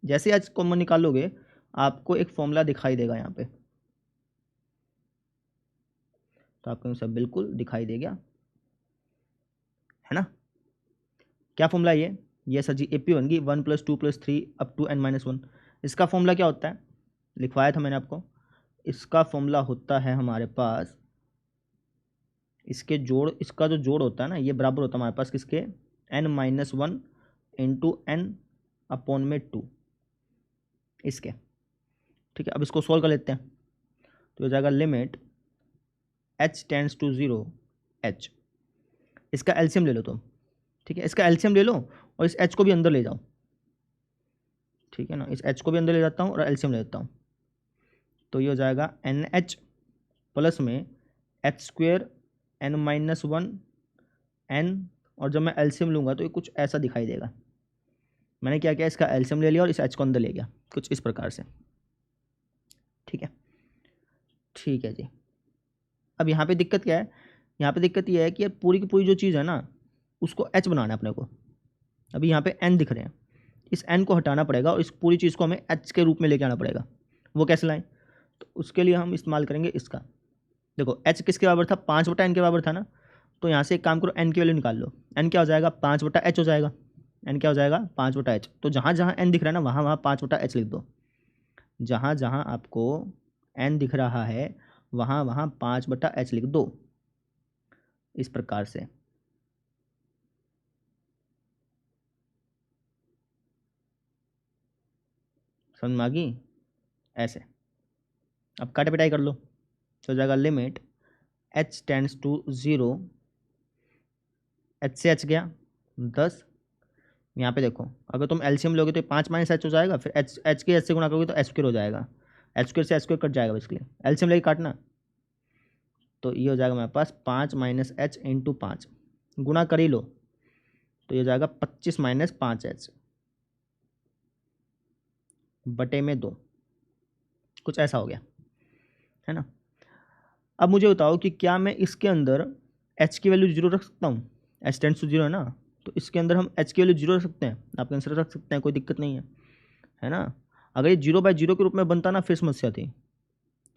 जैसे h कॉमन निकालोगे आपको एक फॉर्मूला दिखाई देगा यहाँ पे, तो आपको सब बिल्कुल दिखाई देगा, है ना। क्या फॉर्मूला ये सर जी AP बन गई 1 + 2 + 3 अप टू n-1। इसका फॉर्मूला क्या होता है? लिखवाया था मैंने आपको। इसका फॉर्मूला होता है हमारे पास, इसके जोड़, इसका जो जोड़ होता है ना ये बराबर होता है हमारे पास किसके? n-1 इंटू n अपॉन में 2 इसके। ठीक है, अब इसको सोल्व कर लेते हैं, तो हो जाएगा limit h tends to 0 h। इसका एलसीएम ले लो तुम। ठीक है, इसका एलसीएम ले लो और इस h को भी अंदर ले जाओ। ठीक है ना, इस h को भी अंदर ले जाता हूँ और एलसीएम ले लेता हूँ, तो ये हो जाएगा NH प्लस में h² n-1 n, और जब मैं एलसीएम लूँगा तो ये कुछ ऐसा दिखाई देगा। मैंने क्या किया, इसका एलसीएम ले लिया और इस h को अंदर ले गया, कुछ इस प्रकार से। ठीक है, ठीक है जी। अब यहाँ पे दिक्कत क्या है? यहाँ पे दिक्कत ये है कि पूरी की पूरी जो चीज़ है ना उसको h बनाना है अपने को। अभी यहाँ पे n दिख रहे हैं, इस n को हटाना पड़ेगा और इस पूरी चीज़ को हमें h के रूप में लेके आना पड़ेगा। वो कैसे लाएं? तो उसके लिए हम इस्तेमाल करेंगे इसका। देखो h किसके बराबर था? 5/n के बराबर था ना, तो यहाँ से एक काम करो, n की वैल्यू निकाल लो। n क्या हो जाएगा? 5/h हो जाएगा। एन क्या हो जाएगा 5/h। तो जहाँ जहाँ एन दिख रहा है ना वहाँ वहाँ 5/h लिख दो। जहाँ जहाँ आपको एन दिख रहा है वहाँ वहाँ 5/h लिख दो, इस प्रकार से। समझ में आ गई? ऐसे। अब काटे पिटाई कर लो, तो हो जाएगा limit h tends to 0, h से h गया 10। यहाँ पे देखो अगर तुम एलसीएम लोगे तो 5 - h हो जाएगा, फिर h के h से गुणा करोगे तो h² हो जाएगा, h² से h² कट जाएगा बेसिकली, एलसीएम लेके काटना। तो ये हो जाएगा मेरे पास 5 - h इंटू 5, गुणा कर ही लो तो ये हो जाएगा 25 - 5h बटे में 2, कुछ ऐसा हो गया है ना। अब मुझे बताओ कि क्या मैं इसके अंदर h की वैल्यू 0 रख सकता हूँ? h टेंड्स टू 0 है ना, तो इसके अंदर हम h की वैल्यू 0 रख सकते हैं, आप आंसर रख सकते हैं, कोई दिक्कत नहीं है ना। अगर ये 0/0 के रूप में बनता ना फिर समस्या थी,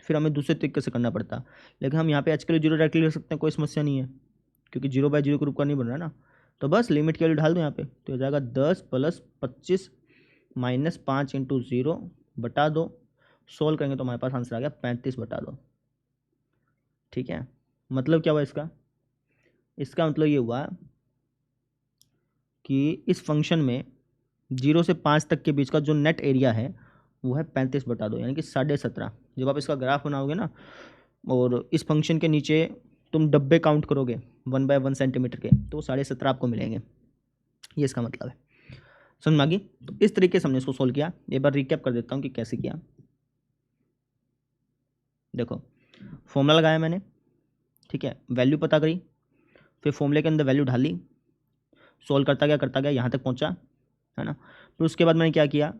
फिर हमें दूसरे तरीके से करना पड़ता, लेकिन हम यहाँ पे h के लिए 0 डायरेक्टली रख सकते हैं, कोई समस्या नहीं है, क्योंकि 0/0 के रूप का नहीं बन रहा ना। तो बस लिमिट की वैल्यू डाल दो यहाँ पे, तो हो जाएगा 10 + 25 - 5 इंटू 0 बटा 2। सोल्व करेंगे तो हमारे पास आंसर आ गया 35/2। ठीक है, मतलब क्या हुआ इसका? इसका मतलब ये हुआ कि इस फंक्शन में 0 से 5 तक के बीच का जो नेट एरिया है वो है 35/2, यानी कि 17.5। जब आप इसका ग्राफ बनाओगे ना और इस फंक्शन के नीचे तुम डब्बे काउंट करोगे 1/1 सेंटीमीटर के, तो 17.5 आपको मिलेंगे, ये इसका मतलब है। समझ में आ गई? तो इस तरीके से हमने इसको सोल्व किया। एक बार रिकैप कर देता हूँ कि कैसे किया। देखो फॉर्मूला लगाया मैंने, ठीक है, वैल्यू पता करी, फिर फॉर्मूले के अंदर वैल्यू डाली, सोल्व करता गया यहाँ तक पहुँचा, है ना। फिर उसके बाद मैंने क्या किया,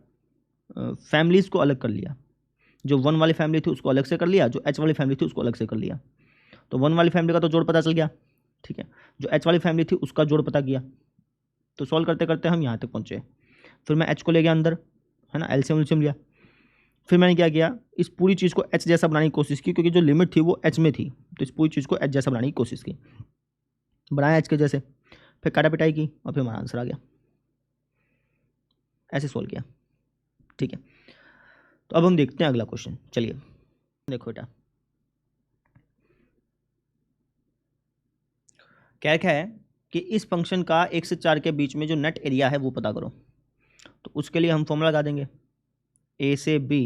फैमिलीज़ को अलग कर लिया, जो 1 वाली फैमिली थी उसको अलग से कर लिया, जो h वाली फैमिली थी उसको अलग से कर लिया। तो 1 वाली फैमिली का तो जोड़ पता चल गया, ठीक है, जो h वाली फैमिली थी उसका जोड़ पता किया। तो सॉल्व करते करते हम यहाँ तक पहुँचे। फिर मैं h को ले गया अंदर, है ना, एलसीएम उलसीएम लिया। फिर मैंने क्या किया, इस पूरी चीज़ को h जैसा बनाने की कोशिश की, क्योंकि जो लिमिट थी वो h में थी, तो इस पूरी चीज़ को h जैसा बनाने की कोशिश की, बनाया h के जैसे, फिर काटा पिटाई की और फिर हमारा आंसर आ गया। ऐसे सोल्व किया, ठीक है। तो अब हम देखते हैं अगला क्वेश्चन। चलिए देखो बेटा, क्या है कि इस फंक्शन का 1 से 4 के बीच में जो नेट एरिया है वो पता करो। तो उसके लिए हम फॉर्मूला लगा देंगे, a से b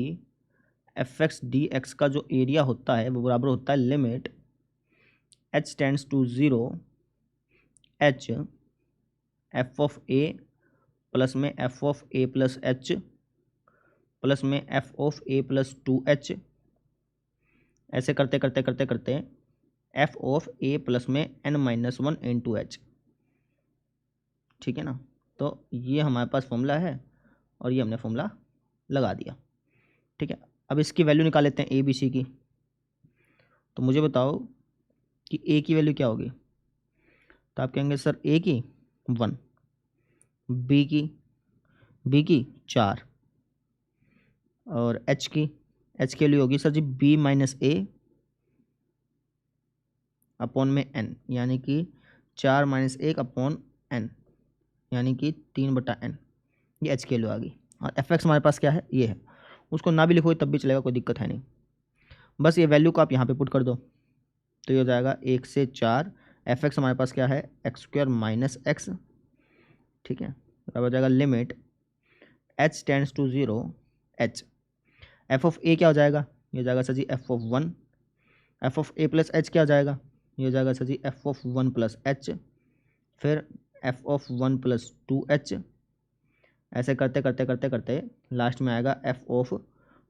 fx dx का जो एरिया होता है वो बराबर होता है limit h tends to 0 h f of a plus में f of a plus h plus में f of a plus 2h, ऐसे करते करते करते करते f ऑफ a प्लस में n-1 इंटू h। ठीक है ना, तो ये हमारे पास फॉर्मूला है और ये हमने फॉर्मूला लगा दिया। ठीक है, अब इसकी वैल्यू निकाल लेते हैं ए बी सी की। तो मुझे बताओ कि ए की वैल्यू क्या होगी? तो आप कहेंगे सर ए की 1, बी की 4 और एच की वैल्यू होगी सर जी बी माइनस ए अपॉन में एन, यानी कि 4 - 1 अपॉन एन, यानी कि 3/n। ये एच की वैल्यू आ गई। और एफ एक्स हमारे पास क्या है, ये है, उसको ना भी लिखो तब भी चलेगा, कोई दिक्कत है नहीं। बस ये वैल्यू को आप यहाँ पे पुट कर दो, तो ये हो जाएगा 1 से 4, एफ एक्स हमारे पास क्या है x² माइनस एक्स, ठीक है, अब हो जाएगा limit h tends to 0 h, F of a क्या हो जाएगा, ये हो जाएगा sir ji f of 1, F of A plus h क्या हो जाएगा, ये हो जाएगा sir ji f of 1 plus h, फिर एफ ऑफ 1 प्लस 2h, ऐसे करते करते करते करते लास्ट में आएगा एफ ऑफ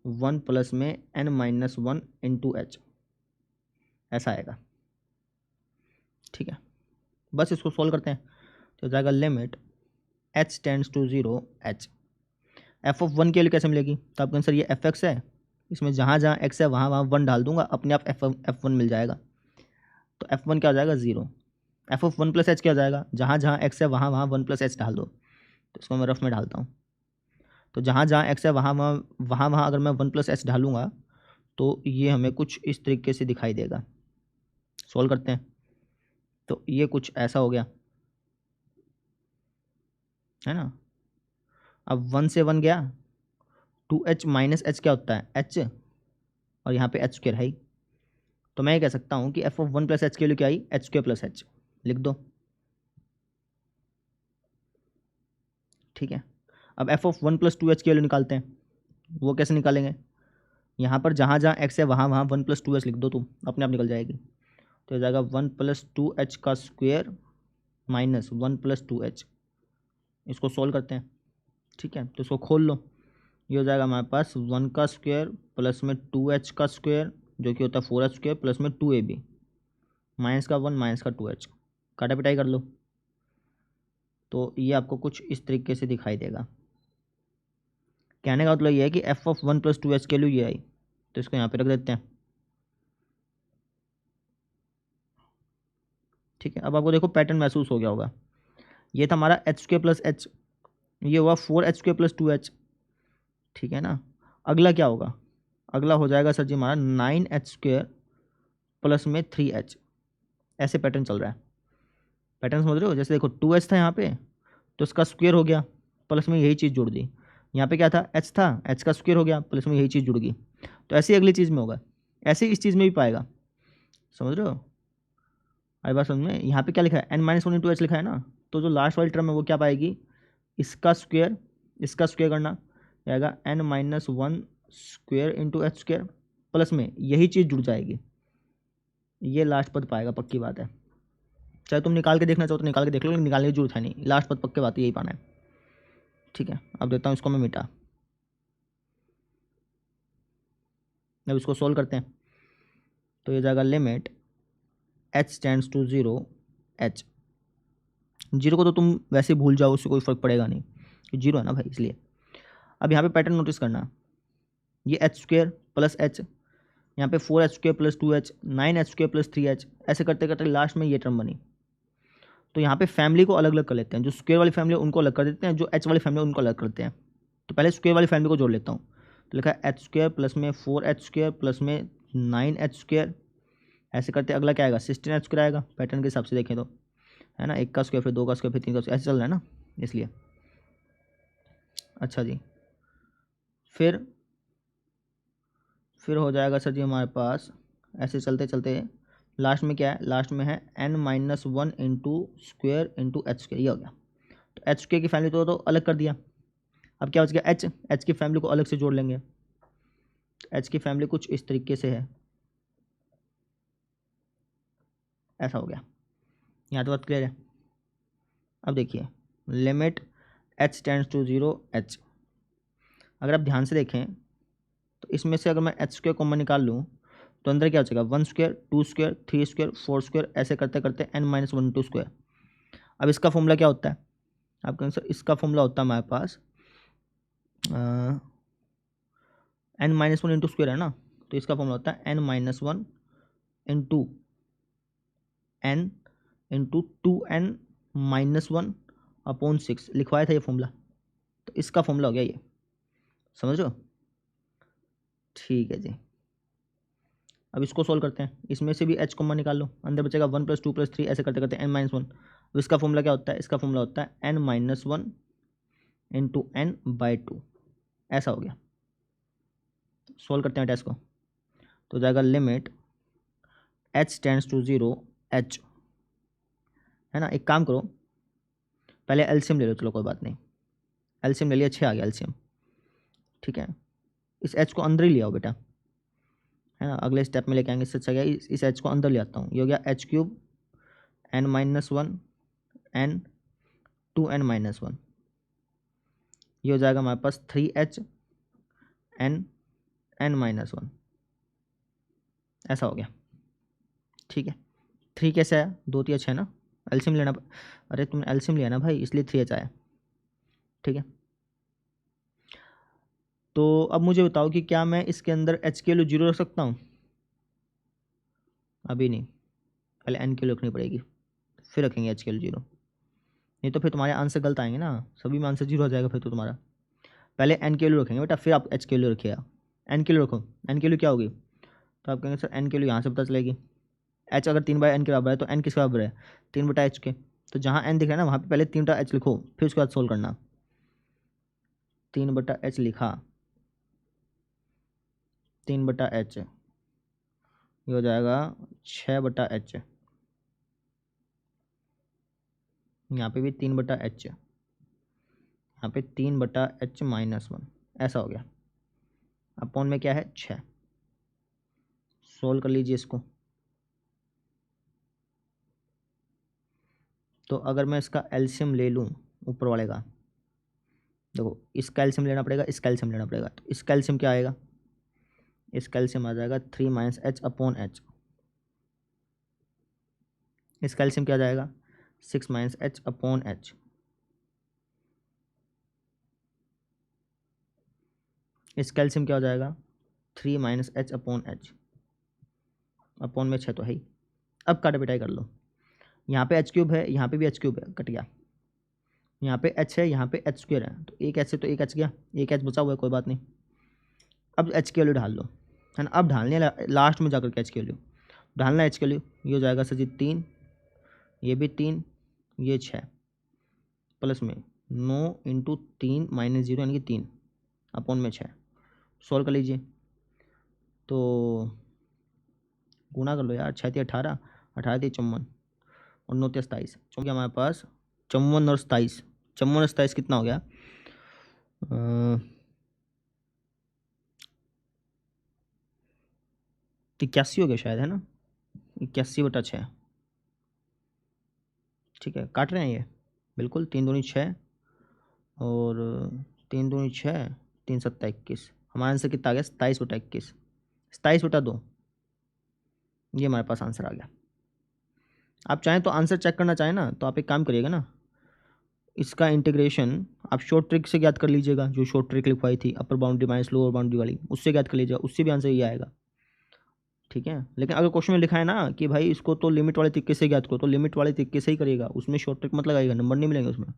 1 प्लस में n-1 इंटू एच, ऐसा आएगा। ठीक है, बस इसको सोल्व करते हैं, तो हो जाएगा limit h tends to 0 h, F of 1 के लिए कैसे मिलेगी, तो आपका आंसर ये एफ एक्स है, इसमें जहाँ जहाँ x है वहाँ वहाँ 1 डाल दूंगा, अपने आप f1 मिल जाएगा। तो f1 क्या हो जाएगा 0, एफ ऑफ 1 प्लस एच क्या हो जाएगा, जहाँ जहाँ x है वहाँ वहाँ 1 प्लस एच डाल दो। तो इसको मैं रफ में डालता हूँ, तो जहाँ जहाँ x है वहाँ वहाँ अगर मैं 1 प्लस एच डालूंगा तो ये हमें कुछ इस तरीके से दिखाई देगा। सोल्व करते हैं, तो ये कुछ ऐसा हो गया। है ना। अब 1 से 1 गया, 2h माइनस एच क्या होता है, h, और यहाँ पे एच स्क्र है ही। तो मैं ये कह सकता हूँ कि एफ ऑफ 1 प्लस एच के लिए क्या आई, एच स्क्र प्लस एच, लिख दो। ठीक है। अब एफ ऑफ 1 प्लस 2h के लिए निकालते हैं, वो कैसे निकालेंगे, यहाँ पर जहाँ जहाँ x है वहाँ वहाँ 1 प्लस 2h लिख दो, तुम अपने आप निकल जाएगी। तो हो जाएगा 1 प्लस 2h का स्क्वेयर माइनस 1 प्लस 2h। इसको सोल्व करते हैं। ठीक है, तो इसको खोल लो। ये हो जाएगा हमारे पास 1 का स्क्वायर प्लस में 2h का स्क्वायर जो कि होता है 4h स्क्वायर प्लस में 2ab माइनस का 1 माइनस का 2h, काटा पिटाई कर लो। तो ये आपको कुछ इस तरीके से दिखाई देगा। कहने का मतलब ये है कि एफ ऑफ 1 प्लस 2h के लिए ये आई, तो इसको यहाँ पे रख देते हैं। ठीक है, अब आपको देखो पैटर्न महसूस हो गया होगा। ये था हमारा एच स्क्वायर प्लस एच, ये हुआ 4h स्क्वायर प्लस 2h। ठीक है ना। अगला क्या होगा, अगला हो जाएगा सर जी हमारा 9h स्क्वायर प्लस में 3h। ऐसे पैटर्न चल रहा है। पैटर्न समझ रहे हो, जैसे देखो 2h था यहाँ पे, तो इसका स्क्वायर हो गया, प्लस में यही चीज़ जुड़ दी। यहाँ पे क्या था, h था, h का स्क्वायर हो गया, प्लस में यही चीज़ जुड़ गई। तो ऐसे ही अगली चीज़ में होगा, ऐसे ही इस चीज़ में भी पाएगा। समझ रहे हो, आई बात समझ में। यहाँ पे क्या लिखा है, n माइनस 1 इंटू एच लिखा है ना, तो जो लास्ट वाली टर्म है वो क्या पाएगी, इसका स्क्वायर करना जाएगा n minus 1 square into H square, plus में यही चीज़ जुड़ जाएगी, ये लास्ट पद पाएगा, पक्की बात है। चाहे तुम निकाल के देखना चाहो तो निकाल के देख लो, लेकिन निकालने की जरूरत है नहीं, लास्ट पद पक्के बात यही पाना है। ठीक है, अब देता हूँ इसको मैं मिटा। अब इसको सोल्व करते हैं, तो ये जाएगा limit h tends to 0 h। Zero को तो तुम वैसे भूल जाओ, उससे कोई फर्क पड़ेगा नहीं, जीरो है ना भाई, इसलिए। अब यहाँ पे पैटर्न नोटिस करना, ये एच स्क्वायर प्लस एच, यहाँ पे 4h square plus 2h, 9h square plus 3h, ऐसे करते करते लास्ट में ये टर्म बनी। तो यहाँ पे फैमिली को अलग अलग कर लेते हैं, जो स्क्वायर वाली फैमिली है उनको अलग कर देते हैं, जो एच वाली फैमिली है उनको अलग करते हैं। तो पहले स्क्वायर वाली फैमिली को जोड़ लेता हूँ, तो लिखा है एच स्क्वायर प्लस में 4h स्क्वायर प्लस में 9h स्क्वायर, ऐसे करते अगला क्या आएगा, 16h स्क्वायर आएगा, पैटर्न के हिसाब से देखें तो, है ना। 1 का स्क्वायर फिर 2 का स्क्वायर फिर 3 का स्क्वायर, ऐसे चल रहा है ना, इसलिए। अच्छा जी, फिर हो जाएगा सर जी हमारे पास, ऐसे चलते चलते लास्ट में क्या है, लास्ट में है n minus 1 into square into H square, ये हो गया। तो एच स्क्वेयर की फैमिली तो अलग कर दिया, अब क्या बच गया, एच की फैमिली को अलग से जोड़ लेंगे। तो एच की फैमिली कुछ इस तरीके से है, ऐसा हो गया। यहाँ तो बात क्लियर है। अब देखिए limit h tends to 0 h, अगर आप ध्यान से देखें तो इसमें से अगर मैं एच स्क्वायर कॉमन निकाल लूँ तो अंदर क्या हो जाएगा, 1 स्क्वायर 2 स्क्वायर 3 स्क्वायर 4 स्क्वायर, ऐसे करते करते n माइनस 1 टू स्क्वायर। अब इसका फॉर्मूला क्या होता है, आपके आंसर, इसका फॉर्मूला होता है हमारे पास n माइनस 1 इंटू स्क्वायर है ना, तो इसका फॉर्मूला होता है n minus 1 into n into 2n minus 1 upon 6, लिखवाया था ये फॉर्मूला, तो इसका फॉर्मूला हो गया ये, समझ रहे हो। ठीक है जी, अब इसको सोल्व करते हैं, इसमें से भी h कॉमन निकाल लो, अंदर बचेगा 1 प्लस 2 प्लस 3, ऐसे करते करते n माइनस 1। अब इसका फॉर्मूला क्या होता है, इसका फॉर्मूला होता है n minus 1 into n by 2, ऐसा हो गया। सोल्व करते हैं टेस्ट को, तो जाएगा limit h tends to 0 h, है ना। एक काम करो, पहले एलसीएम ले लो, चलो कोई बात नहीं, एलसीएम ले लिया, 6 आ गया एलसीएम। ठीक है, इस h को अंदर ही ले आओ बेटा, है ना, अगले स्टेप में लेके आएंगे, इससे अच्छा गया इस h को अंदर ले आता हूँ। ये हो गया h cube n minus 1 n 2n minus 1, ये हो जाएगा हमारे पास 3h n n माइनस 1, ऐसा हो गया। ठीक है, 3 कैसे आया, 2 3 है ना, एलसीएम लेना, अरे तुमने एलसीएम लिया ना भाई, इसलिए 3h आया। ठीक है, तो अब मुझे बताओ कि क्या मैं इसके अंदर h के लिए 0 रख सकता हूँ, अभी नहीं, पहले n के लिए रखनी पड़ेगी, फिर रखेंगे h के लिए 0, नहीं तो फिर तुम्हारे आंसर गलत आएंगे ना, सभी में आंसर 0 हो जाएगा फिर तो तुम्हारा। पहले n के लिए रखेंगे बेटा, फिर आप h के लिए रखिएगा, n के लिए रखो, n के लिए क्या होगी, तो आप कहेंगे सर n के लिए यहाँ से पता चलेगी, h अगर 3/n के बराबर है तो n किसके बराबर है, 3/h के, तो जहाँ n दिख रहा है ना वहाँ पे पहले 3/h लिखो, फिर उसके बाद सोल्व करना। 3/h लिखा, 3/h, ये हो जाएगा 6/h, यहाँ पे भी 3/h, यहाँ पे 3/h-1, ऐसा हो गया। अपॉन में क्या है 6। सोल्व कर लीजिए इसको। तो अगर मैं इसका एलसीएम ले लूँ ऊपर वाले का, देखो इसका एलसीएम लेना पड़ेगा, इसका एलसीएम लेना पड़ेगा। तो इसका एलसीएम क्या आएगा, इसका एलसीएम आ जाएगा 3 - h/h। इसका एलसीएम क्या आ जाएगा 6 - h/h। इसका एलसीएम क्या हो जाएगा 3 - h/h। अपॉन में 6 तो है ही। अब काटा पिटाई कर लो, यहाँ पे h³ है, यहाँ पे भी h³ है, कट गया। यहाँ पे h है, यहाँ पे h² है, तो एक h से तो एक h गया, एक h बचा हुआ है, कोई बात नहीं। अब h की वैल्यू ढाल लो, है ना। अब ढालने लास्ट में जाकर के h की वैल्यू ढालना, h की वैल्यू ये हो जाएगा सर जी 3, ये भी 3, ये 6, प्लस में 9 × 3 - 0 यानी कि 3, अपॉन में 6। सॉल्व कर लीजिए, तो गुणा कर लो यार, 6 × 3 = 18, 18 × 3 = 54 और 9 × 3 = 27, क्योंकि हमारे पास 54 और 27, 54 और 27 कितना हो गया 81 हो गया शायद, है ना। 81/6, ठीक है। काट रहे हैं ये, बिल्कुल 3 दूनी 6 और 3 दूनी 6, 3 × 7 = 21। हमारा आंसर कितना आ गया 27/21, 27/2, ये हमारे पास आंसर आ गया। आप चाहें तो आंसर चेक करना चाहें ना, तो आप एक काम करिएगा ना, इसका इंटीग्रेशन आप शॉर्ट ट्रिक से ज्ञात कर लीजिएगा, जो शॉर्ट ट्रिक लिखवाई थी अपर बाउंड्री माइनस लोअर बाउंड्री वाली, उससे ज्ञात कर लीजिएगा, उससे भी आंसर ये आएगा, ठीक है। लेकिन अगर क्वेश्चन में लिखा है ना कि भाई इसको तो लिमिट वाले तरीके से ज्ञात करो, तो लिमिट वाले तरीके से ही करिएगा, उसमें शॉर्ट ट्रिक मत लगाइएगा, नंबर नहीं मिलेंगे उसमें।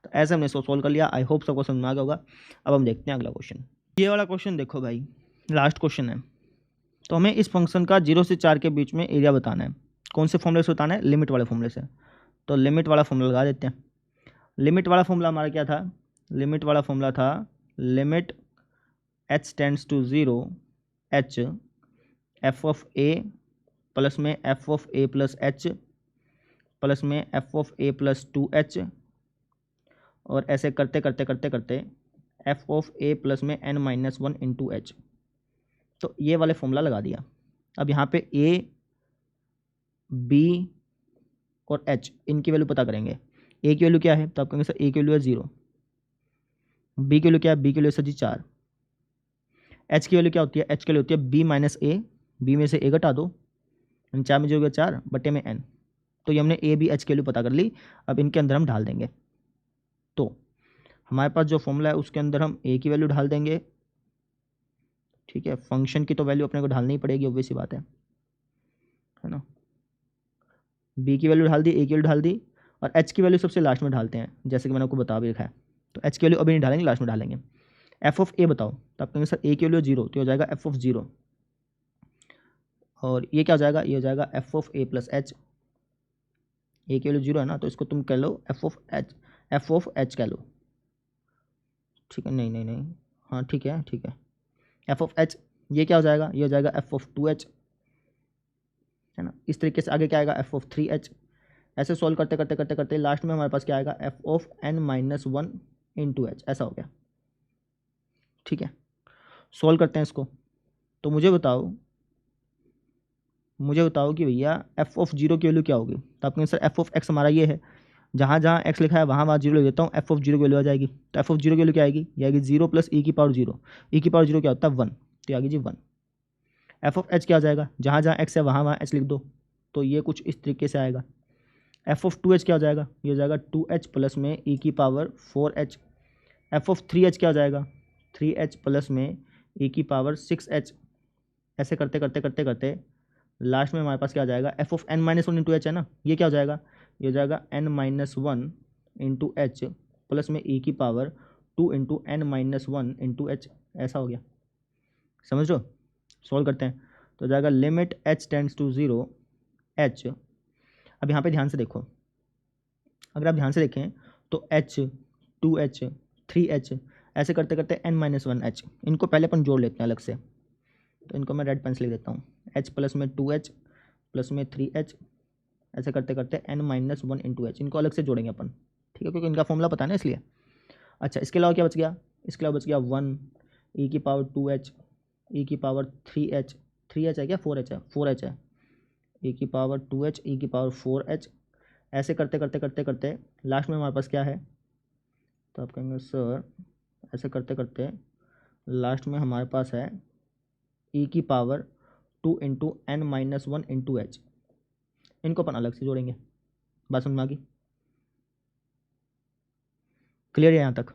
तो ऐसे हमने इसको सोल्व कर लिया। आई होप सबको समझ में आ गया होगा। अब हम देखते हैं अगला क्वेश्चन। ये वाला क्वेश्चन देखो भाई, लास्ट क्वेश्चन है। तो हमें इस फंक्शन का 0 से 4 के बीच में एरिया बताना है। कौन से फॉर्मूले से बताना है, लिमिट वाले फॉर्मूले से। तो लिमिट वाला फॉर्मूला लगा देते हैं। लिमिट वाला फॉर्मूला हमारा क्या था, लिमिट वाला फॉर्मूला था limit h tends to 0 h f(a) plus में f(a + h) प्लस में f(a + 2h) और ऐसे करते करते करते करते f(a) प्लस में n - 1 × h। तो ये वाले फॉर्मूला लगा दिया। अब यहाँ पे a, b और h इनकी वैल्यू पता करेंगे। a की वैल्यू क्या है, तो आप कहेंगे सर a की वैल्यू है 0, b की वैल्यू क्या है, b की वैल्यू सर जी 4, h की वैल्यू क्या होती है, h की वैल्यू होती है b - a, b में से a घटा दो, 4 में 0 गया 4 बटे में n। तो ये हमने a b h की वैल्यू पता कर ली। अब इनके अंदर हम ढाल देंगे। तो हमारे पास जो फॉर्मूला है उसके अंदर हम a की वैल्यू ढाल देंगे, ठीक है। फंक्शन की तो वैल्यू अपने को ढालनी ही पड़ेगी, ऑब्वियस सी बात है ना। b की वैल्यू ढाल दी, a की वैल्यू ढाल दी, और h की वैल्यू सबसे लास्ट में ढालते हैं, जैसे कि मैंने आपको बता भी रखा है। तो h की वैल्यू अभी नहीं ढालेंगे, लास्ट में ढालेंगे। f(a) बताओ, तो आप कहेंगे सर a की वैल्यू 0, तो हो जाएगा f(0), और ये क्या हो जाएगा, ये हो जाएगा f(a + h)। a की वैल्यू 0 है ना, तो इसको तुम कह लो f(h) कह लो, ठीक है। नहीं नहीं नहीं, हाँ ठीक है ठीक है, f(h), ये क्या हो जाएगा, ये हो जाएगा f(2h), है ना। इस तरीके से आगे क्या आएगा f(3h)। ऐसे सॉल्व करते करते करते करते लास्ट में हमारे पास क्या आएगा f(n - 1 × h), ऐसा हो गया, ठीक है। सॉल्व करते हैं इसको। तो मुझे बताओ कि भैया f(0) की वैल्यू क्या होगी। तो आप कहेंगे सर f(x) हमारा ये है, जहाँ जहाँ x लिखा है वहाँ वहाँ 0 ले देता हूँ, f(0) की वैल्यू आ जाएगी। तो f(0) की वैल्यू क्या आएगी, ये आएगी 0 + e⁻0। e⁻0 क्या होता है 1, तो ये आ गई जी 1। f(h) क्या आ जाएगा, जहाँ जहाँ x है वहाँ वहाँ h लिख दो, तो ये कुछ इस तरीके से आएगा। f(2h) क्या हो जाएगा, ये हो जाएगा 2h प्लस में e⁻4h। f(3h) क्या हो जाएगा 3h प्लस में e⁻6h। ऐसे करते करते करते करते लास्ट में हमारे पास क्या आ जाएगा f(n - 1 × h) है ना, ये क्या हो जाएगा, ये हो जाएगा n - 1 × h प्लस में e⁻2 × n - 1 × h, ऐसा हो गया। समझ लो, सॉल्व करते हैं। तो हो जाएगा limit h tends to 0 h। अब यहाँ पे ध्यान से देखो, अगर आप ध्यान से देखें तो H 2H 3H ऐसे करते करते n-1H, इनको पहले अपन जोड़ लेते हैं अलग से। तो इनको मैं रेड पेन से लिख देता हूँ, H प्लस में 2H प्लस में 3H, ऐसे करते करते n-1 इंटू H, इनको अलग से जोड़ेंगे अपन, ठीक है, क्योंकि इनका फॉर्मूला पता है ना इसलिए। अच्छा, इसके अलावा क्या बच गया? इसके अलावा बच गया 1 e की पावर 2H e की पावर 3H, 3H है क्या 4H है, 4H है, e की पावर 2H e की पावर 4H, ऐसे करते करते करते करते लास्ट में हमारे पास क्या है? तो आप कहेंगे सर ऐसे करते करते लास्ट में हमारे पास है e की power 2 into n-1 into H, इनको अपन अलग से जोड़ेंगे। बात समझ में आ गई? क्लियर है यहाँ तक?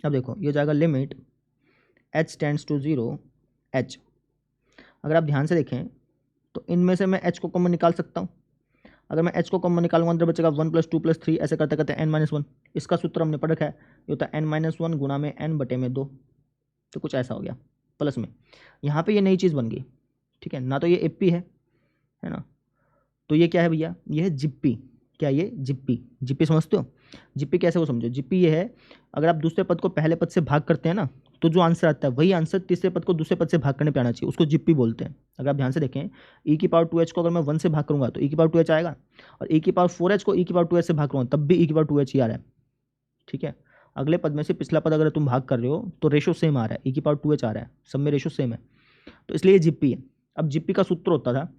अब देखो ये हो जाएगा limit h tends to 0 h। अगर आप ध्यान से देखें तो इनमें से मैं h को कॉमन निकाल सकता हूँ। अगर मैं h को कॉमन निकालूंगा अंदर बचेगा 1 + 2 + 3, ऐसे करते करते n-1। इसका सूत्र हमने पढ़ रखा है, ये होता है n-1 गुणा में n/2। तो कुछ ऐसा हो गया प्लस में, यहाँ पे ये नई चीज़ बन गई, ठीक है ना। तो ये एपी है ना, तो ये क्या है भैया? ये है जिप्पी। क्या ये? जिप्पी। जिप्पी समझते हो? जिप्पी कैसे वो समझो। जिप्पी ये है, अगर आप दूसरे पद को पहले पद से भाग करते हैं ना, तो जो आंसर आता है वही आंसर तीसरे पद को दूसरे पद से भाग करने पे आना चाहिए, उसको जिप्पी बोलते हैं। अगर आप ध्यान से देखें e की पावर 2h को अगर मैं 1 से भाग करूंगा तो e की पावर 2h आएगा, और e की पावर 4h को e की पावर 2h से भाग करूंगा तब भी e की पावर 2h ही आ रहा है, ठीक है। अगले पद में से पिछला पद अगर तुम भाग कर रहे हो तो रेशो सेम आ रहा है, e की पावर 2h आ रहा है, सब में रेशो सेम है, तो इसलिए ये जिप्पी है। अब जिप्पी का सूत्र होता था,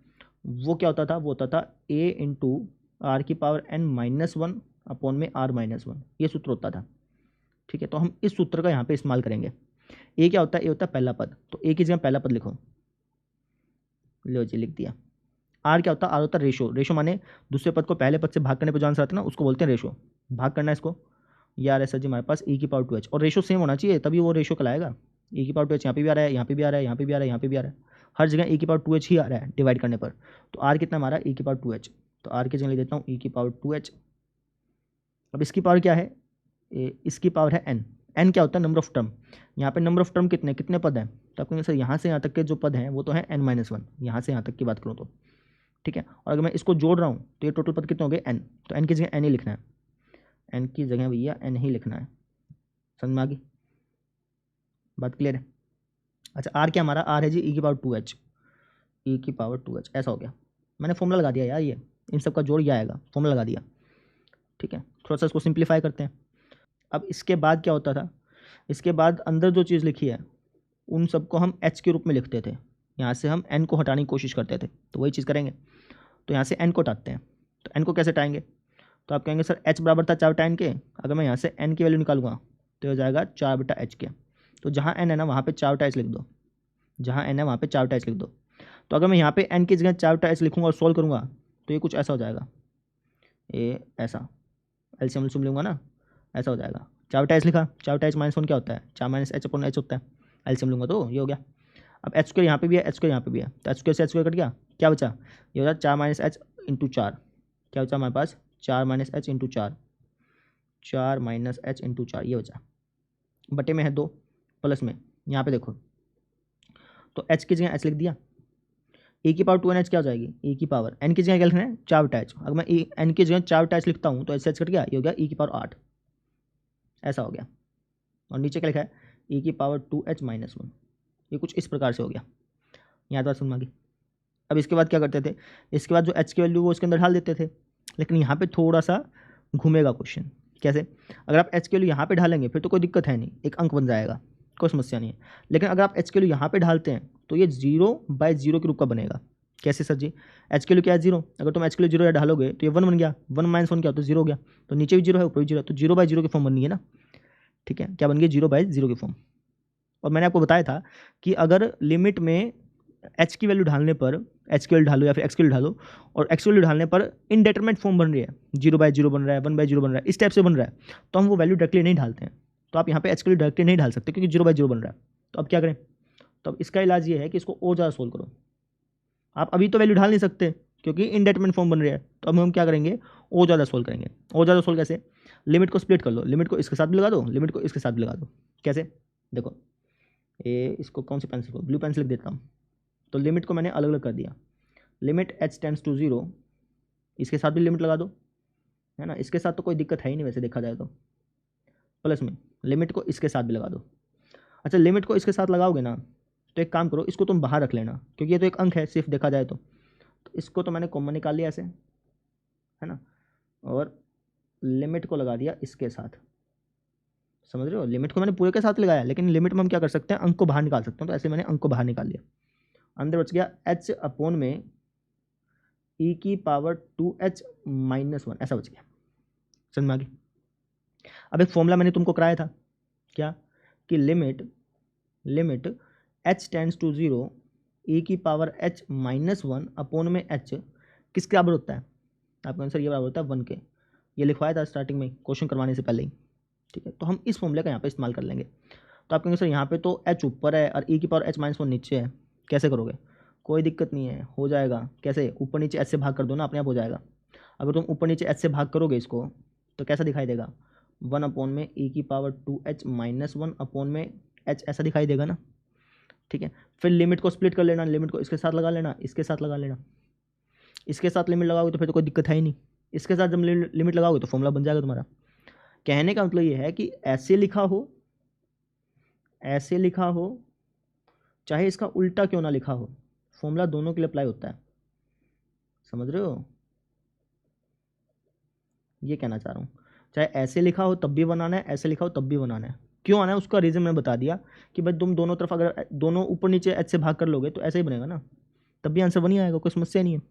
वो क्या होता था? वो होता था a इंटू आर की पावर n-1 अपॉन में r-1, ये सूत्र होता था, ठीक है। तो हम इस सूत्र का यहाँ पे इस्तेमाल करेंगे। a क्या होता है? a होता है पहला पद, तो a की जगह पहला पद लिखो, लो जी लिख दिया। r क्या होता है? r होता है रेशो। रेशो माने दूसरे पद को पहले पद से भाग करने पर जो आंसर आता है ना, उसको बोलते हैं रेशो। भाग करना है इसको, यार ऐसा जी हमारे पास e की पावर 2h, और रेशो सेम होना चाहिए तभी वो रेशो कहलाएगा। e की पावर 2h यहाँ पे भी आ रहा है, यहाँ पे भी आ रहा है, यहाँ पे भी आ रहा है, यहाँ पे भी आ रहा है, हर जगह e की पावर 2h ही आ रहा है डिवाइड करने पर। तो r कितना हमारा? e की पावर 2h, तो r की जगह लिख देता हूँ e की पावर 2h। अब इसकी पावर क्या है? इसकी पावर है n। n क्या होता है? Number of term. यहाँ पे नंबर ऑफ टर्म कितने कितने पद हैं? तो आप कहेंगे सर यहाँ से यहाँ तक के जो पद हैं वो तो है n-1, यहाँ से यहाँ तक की बात करूँ तो, ठीक है। और अगर मैं इसको जोड़ रहा हूँ तो ये टोटल पद कितने हो गए? n। तो n की जगह n ही लिखना है, n की जगह भैया n ही लिखना है। समझ में आ गई? बात क्लियर है? अच्छा, r क्या हमारा? r है जी e की पावर 2h, e की पावर 2h, ऐसा हो गया। मैंने फॉर्मूला लगा दिया यार, ये इन सब का जोड़ ये आएगा, फॉर्मूला लगा दिया, ठीक है। थोड़ा सा इसको सिंप्लीफाई करते हैं। अब इसके बाद क्या होता था? इसके बाद अंदर जो चीज़ लिखी है उन सबको हम h के रूप में लिखते थे, यहाँ से हम n को हटाने की कोशिश करते थे, तो वही चीज़ करेंगे। तो यहाँ से n को हटाते हैं, तो n को कैसे हटाएंगे? तो आप कहेंगे सर h बराबर था 4/n के, अगर मैं यहाँ से n की वैल्यू निकालूंगा तो हो जाएगा 4/h के। तो जहाँ n है ना वहाँ पे 4/h लिख दो, जहाँ n है वहाँ पे 4/h लिख दो। तो अगर मैं यहाँ पे n की जगह 4/h लिखूंगा और सॉल्व करूँगा तो ये कुछ ऐसा हो जाएगा, ये ऐसा एलसीएम लूँगा ना, ऐसा हो जाएगा। 4/h लिखा, 4/h -1 क्या होता है? 4 - h/h होता है, एलसीएम लूँगा तो ये हो गया। अब h स्क्वायर यहाँ पे भी है, h स्क्वायर यहाँ पे भी है, तो h स्क्वायर से h स्क्वायर कट गया, क्या बचा? ये हो जाए 4 - h इंटू 4, क्या बचा हमारे पास? 4 - h इंटू 4, 4 - h इंटू 4, ये बचा। बटे में है 2, प्लस में यहाँ पे देखो, तो h की जगह h लिख दिया, e की पावर 2n h क्या हो जाएगी? e की पावर n की जगह क्या लिखना है? 4/h। अगर मैं n की जगह 4/h लिखता हूँ तो h कट गया, ये हो गया e की पावर 8, ऐसा हो गया। और नीचे क्या लिखा है? e की पावर 2h - 1, ये कुछ इस प्रकार से हो गया। यहाँ तो समझ में आ गई। अब इसके बाद क्या करते थे? इसके बाद जो h की वैल्यू वो उसके अंदर डाल देते थे, लेकिन यहाँ पे थोड़ा सा घूमेगा क्वेश्चन। कैसे? अगर आप h की वैल्यू यहाँ पे ढालेंगे फिर तो कोई दिक्कत है नहीं, एक अंक बन जाएगा, कोई समस्या नहीं है। लेकिन अगर आप h की वैल्यू यहाँ पे ढालते हैं तो ये 0/0 के रूप का बनेगा। कैसे सर जी? h की वैल्यू क्या है? 0। अगर तुम h की वैल्यू 0 डालोगे तो ये 1 बन गया, 1 - 1 क्या होता है? 0 हो गया। तो नीचे भी 0 है ऊपर भी 0 है, तो 0/0 की फॉर्म बन गई है ना, ठीक है। क्या बन गई? 0/0 की फॉर्म। और मैंने आपको बताया था कि अगर लिमिट में h की वैल्यू ढालने पर, h की वैल्यू ढालो या फिर x की वैल्यू ढालो, और x की वैल्यू ढालने पर इनडेटरमिनेट फॉर्म बन रही है, 0/0 बन रहा है, 1/0 बन रहा है, इस टाइप से बन रहा है, तो हम वो वैल्यू डायरेक्टली नहीं ढालते हैं। तो आप यहाँ पे h की वैल्यू डायरेक्टली नहीं ढाल सकते क्योंकि 0/0 बन रहा है। तो अब क्या करें? तो अब इसका इलाज ये है कि इसको और ज़्यादा सोल्व करो। आप अभी तो वैल्यू ढाल नहीं सकते क्योंकि इनडेटरमिनेट फॉर्म बन रही है, तो अब हम क्या करेंगे? और ज़्यादा सोल्व करेंगे। और ज़्यादा सोल्व कैसे? लिमिट को स्प्लिट कर लो, लिमिट को इसके साथ भी लगा दो, लिमिट को इसके साथ भी लगा दो। कैसे? देखो, ये इसको कौन सी पेंसिल को? ब्लू पेंसिल लिख देता हूँ। तो लिमिट को मैंने अलग अलग कर दिया, लिमिट h टेंड्स टू 0, इसके साथ भी लिमिट लगा दो, है ना, इसके साथ तो कोई दिक्कत है ही नहीं वैसे देखा जाए तो। प्लस में लिमिट को इसके साथ भी लगा दो। अच्छा, लिमिट को इसके साथ लगाओगे ना तो एक काम करो, इसको तुम बाहर रख लेना, क्योंकि ये तो एक अंक है सिर्फ देखा जाए तो इसको तो मैंने कॉमन निकाल लिया ऐसे, है ना, और लिमिट को लगा दिया इसके साथ। समझ रहे हो, लिमिट को मैंने पूरे के साथ लगाया, लेकिन लिमिट में हम क्या कर सकते हैं, अंक को बाहर निकाल सकते हैं, तो ऐसे मैंने अंक को बाहर निकाल लिया। अंदर बच गया h अपॉन में e की पावर 2h माइनस 1, ऐसा बच गया। समझ में आ गई। अब एक फॉर्मूला मैंने तुमको कराया था, क्या कि limit h tends to 0 e की पावर h माइनस 1 अपॉन में h किसके बराबर होता है, आपका आंसर ये बराबर होता है 1 के। ये लिखवाया था स्टार्टिंग में क्वेश्चन करवाने से पहले ही, ठीक है। तो हम इस फॉर्मूले का यहाँ पे इस्तेमाल कर लेंगे। तो आप कहेंगे सर यहाँ पे तो h ऊपर है और e की पावर h माइनस 1 नीचे है, कैसे करोगे, कोई दिक्कत नहीं है, हो जाएगा। कैसे, ऊपर नीचे h से भाग कर दो ना, अपने आप हो जाएगा। अगर तुम ऊपर नीचे h से भाग करोगे इसको तो कैसा दिखाई देगा, 1 अपॉन में e की पावर 2h माइनस 1 अपॉन में h, ऐसा दिखाई देगा ना, ठीक है। फिर लिमिट को स्प्लिट कर लेना, लिमिट को इसके साथ लगा लेना, इसके साथ लगा लेना। इसके साथ लिमिट लगाओगे तो फिर तो कोई दिक्कत है ही नहीं, इसके साथ जब लिमिट लगाओगे तो फॉर्मूला बन जाएगा तुम्हारा। कहने का मतलब ये है कि ऐसे लिखा हो चाहे इसका उल्टा क्यों ना लिखा हो, फॉर्मूला दोनों के लिए अप्लाई होता है। समझ रहे हो, ये कहना चाह रहा हूँ, चाहे ऐसे लिखा हो तब भी बनाना है, ऐसे लिखा हो तब भी बनाना है। क्यों आना है उसका रीज़न मैंने बता दिया कि भाई तुम दोनों तरफ अगर दोनों ऊपर नीचे h से भाग कर लोगे तो ऐसे ही बनेगा ना, तब भी आंसर बनी आएगा, कोई समस्या नहीं है,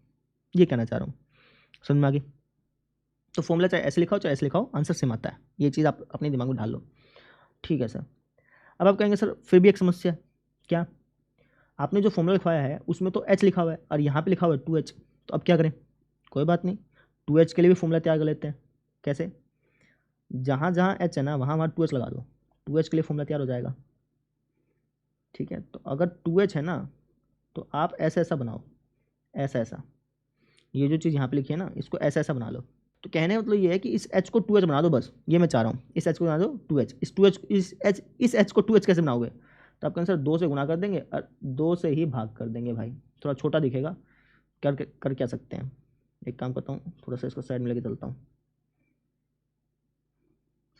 ये कहना चाह रहा हूँ। समझ में आ गई। तो फॉर्मूला चाहे ऐसे लिखा हो चाहे ऐसे लिखा हो, आंसर सेम आता है, ये चीज़ आप अपने दिमाग में ढाल लो, ठीक है सर। अब आप कहेंगे सर फिर भी एक समस्या, क्या, आपने जो फॉर्मूला लिखवाया है उसमें तो h लिखा हुआ है और यहाँ पे लिखा हुआ है 2h, तो अब क्या करें, कोई बात नहीं, 2h के लिए भी फॉर्मूला तैयार कर लेते हैं। कैसे, जहाँ जहाँ h है ना वहाँ वहाँ 2h लगा दो, 2h के लिए फॉर्मूला तैयार हो जाएगा, ठीक है। तो अगर 2h है ना तो आप ऐसा ऐसा बनाओ, ऐसा ऐसा, ये जो चीज़ यहाँ पे लिखी है ना इसको ऐसा ऐसा बना लो। तो कहने का मतलब ये है कि इस h को 2h बना दो, बस ये मैं चाह रहा हूँ, इस h को बना दो 2h, इस h को 2h कैसे बनाओगे, तो आपका आंसर 2 से गुना कर देंगे और 2 से ही भाग कर देंगे। भाई थोड़ा छोटा दिखेगा, कर क्या सकते हैं, एक काम करता हूँ थोड़ा सा इसको साइड में लेके चलता हूँ।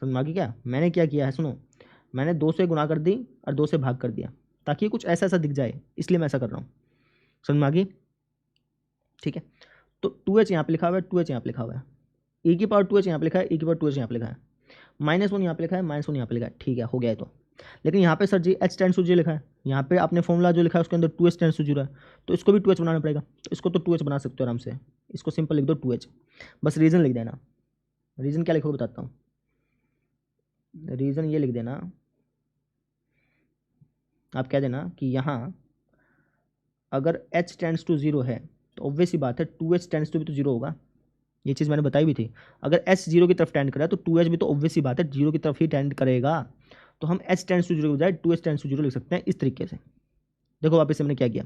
समझ में आ गई क्या मैंने क्या किया है, सुनो, मैंने 2 से गुना कर दी और 2 से भाग कर दिया ताकि कुछ ऐसा ऐसा दिख जाए, इसलिए मैं ऐसा कर रहा हूँ। समझ में आ गई, ठीक है। तो 2h यहाँ पे लिखा हुआ है, 2h यहाँ पे लिखा हुआ है, e की पावर 2h यहाँ पे लिखा है, e की पावर 2h यहाँ पे लिखा है, -1 यहाँ पे लिखा है, -1 यहाँ पे लिखा है, ठीक है, हो गया है। तो लेकिन यहाँ पे sir ji h tends to 0 लिखा है, यहाँ पे आपने फॉर्मूला जो लिखा है उसके अंदर 2h टेंड्स टू 0 है, तो इसको भी 2h बनाना पड़ेगा। तो इसको तो 2h बना सकते हो आराम से, इसको सिंपल लिख दो 2h, बस रीज़न लिख देना। रीज़न क्या लिखोगे बताता हूँ, रीज़न ये लिख देना, आप कह देना कि यहाँ अगर h टेंड्स टू 0 है तो ऑब्वियस ही बात है 2h टेंड्स टू भी तो 0 होगा, ये चीज़ मैंने बताई भी थी। अगर h 0 की तरफ टेंड करे तो 2h भी तो ऑब्वियस ही बात है 0 की तरफ ही टेंड करेगा, तो हम h टेंड्स टू 0 के बजाय 2h टेंड्स टू 0 लिख सकते हैं इस तरीके से। देखो वापस से मैंने क्या किया,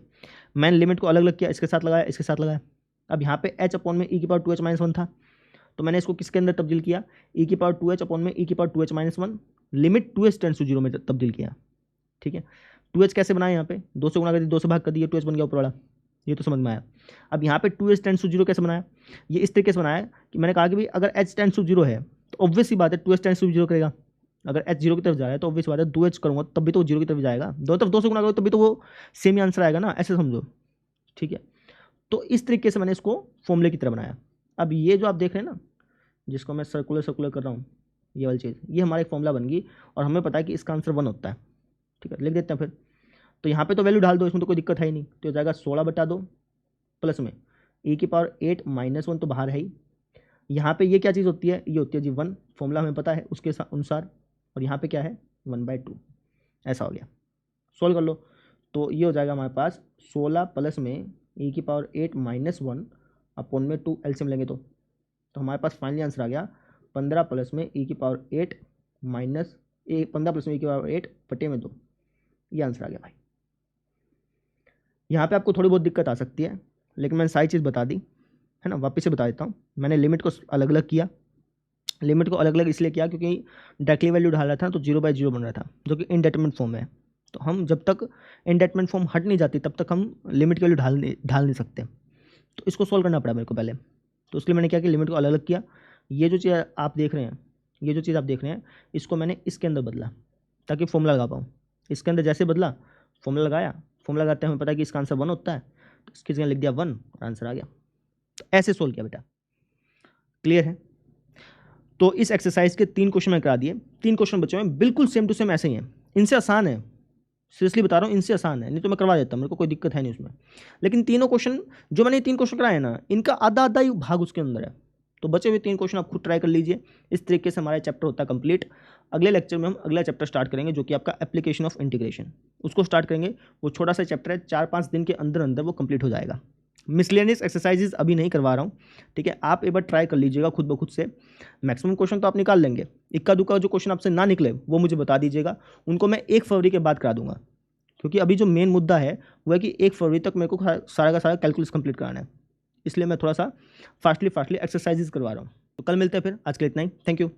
मैंने लिमिट को अलग अलग किया, इसके साथ लगाया, इसके साथ लगाया। अब यहाँ पे h अपॉन में e की पावर 2h माइनस 1 था, तो मैंने इसको किसके अंदर तब्दील किया, e की पावर 2h अपॉन में e की power 2h minus 1 limit 2h tends to 0 में तब्दील किया, ठीक है। 2h कैसे बनाया, यहाँ पे 2 से गुणा कर दिया, 2 से भाग कर दिया, 2h बन गया ऊपर वाला, ये तो समझ में आया। अब यहाँ पे 2h टेंड्स टू 0 कैसे बनाया, ये इस तरीके से बनाया कि मैंने कहा कि भाई अगर h टेंड्स टू 0 है तो ऑब्वियस ही बात है 2h टेंड्स टू 0 करेगा, अगर h 0 की तरफ जा रहा है तो ऑब्वियस बात है 2h करूँगा तब भी तो 0 की तरफ जाएगा, दोनों तरफ 2 से गुणा करो तभी तो वो सेम ही आंसर आएगा ना, ऐसे समझो, ठीक है। तो इस तरीके से मैंने इसको फॉर्मूले की तरह बनाया। अब ये जो आप देख रहे हैं ना, जिसको मैं सर्कुलर कर रहा हूँ, ये वाली चीज़, ये हमारा एक फॉर्मूला बन गई और हमें पता है कि इसका आंसर 1 होता है, ठीक है। लिख देते हैं फिर, तो यहाँ पे तो वैल्यू डाल दो, इसमें तो कोई दिक्कत है ही नहीं, तो हो जाएगा 16/2 प्लस में e की पावर 8 माइनस 1 तो बाहर है ही, यहाँ पे ये क्या चीज़ होती है, ये होती है जी 1, फॉर्मूला हमें पता है उसके अनुसार, और यहाँ पे क्या है 1/2, ऐसा हो गया। सोल्व कर लो, तो ये हो जाएगा हमारे पास 16 प्लस में e की पावर 8 माइनस 1 अपॉन में 2, एलसीएम लेंगे तो हमारे पास फाइनली आंसर आ गया 15 प्लस में e की पावर 8 माइनस 15 प्लस में e की पावर 8 बटे में 2, ये आंसर आ गया भाई। यहाँ पे आपको थोड़ी बहुत दिक्कत आ सकती है, लेकिन मैंने सारी चीज़ बता दी है ना, वापस से बता देता हूँ। मैंने लिमिट को अलग अलग किया, लिमिट को अलग अलग इसलिए किया क्योंकि डायरेक्टली वैल्यू ढाल रहा था तो 0/0 बन रहा था, जो कि इनडेटरमिनेट फॉर्म है। तो हम जब तक इनडेटरमिनेट फॉर्म हट नहीं जाती तब तक हम लिमिट की वैल्यू ढाल नहीं सकते, तो इसको सॉल्व करना पड़ा मेरे को पहले। तो उसके लिए मैंने क्या किया, लिमिट को अलग अलग किया, ये जो चीज़ आप देख रहे हैं, ये जो चीज़ आप देख रहे हैं, इसको मैंने इसके अंदर बदला ताकि फॉर्मूला लगा पाऊँ। इसके अंदर जैसे बदला, फॉर्मूला लगाया, फॉर्मूला लगाते हैं हमें पता है कि इसका आंसर 1 होता है, तो इसकी जगह लिख दिया 1 और आंसर आ गया। तो ऐसे सोल्व किया बेटा। क्लियर है? तो इस एक्सरसाइज के 3 क्वेश्चन मैं करा दिए, 3 क्वेश्चन बचे हुए हैं, बिल्कुल सेम टू सेम ऐसे ही हैं। इनसे आसान है, सीरियसली बता रहा हूँ, इनसे आसान है, नहीं तो मैं करवा देता, मेरे को कोई दिक्कत है नहीं उसमें। लेकिन तीनों क्वेश्चन जो मैंने 3 क्वेश्चन कराए ना, इनका आधा आधा ही भाग उसके अंदर है। तो बचे हुए 3 क्वेश्चन आप खुद ट्राई कर लीजिए। इस तरीके से हमारा चैप्टर होता है कंप्लीट। अगले लेक्चर में हम अगला चैप्टर स्टार्ट करेंगे जो कि आपका एप्लीकेशन ऑफ इंटीग्रेशन, उसको स्टार्ट करेंगे। वो छोटा सा चैप्टर है, 4-5 दिन के अंदर अंदर वो कंप्लीट हो जाएगा। मिसलेनियस एक्सरसाइजेज अभी नहीं करवा रहा हूँ, ठीक है। आप एक बार ट्राई कर लीजिएगा खुद ब खुद से, मैक्सिमम क्वेश्चन तो आप निकाल लेंगे। इक्का दुक्का जो क्वेश्चन आपसे ना निकले वो मुझे बता दीजिएगा, उनको मैं 1 फरवरी के बाद करा दूंगा, क्योंकि अभी जो मेन मुद्दा है वो है कि 1 फरवरी तक मेरे को सारा का सारा कैलकुलस कंप्लीट कराना है, इसलिए मैं थोड़ा सा फास्टली एक्सरसाइजेज करवा रहा हूँ। तो कल मिलते हैं फिर, आज के लिए इतना ही, थैंक यू।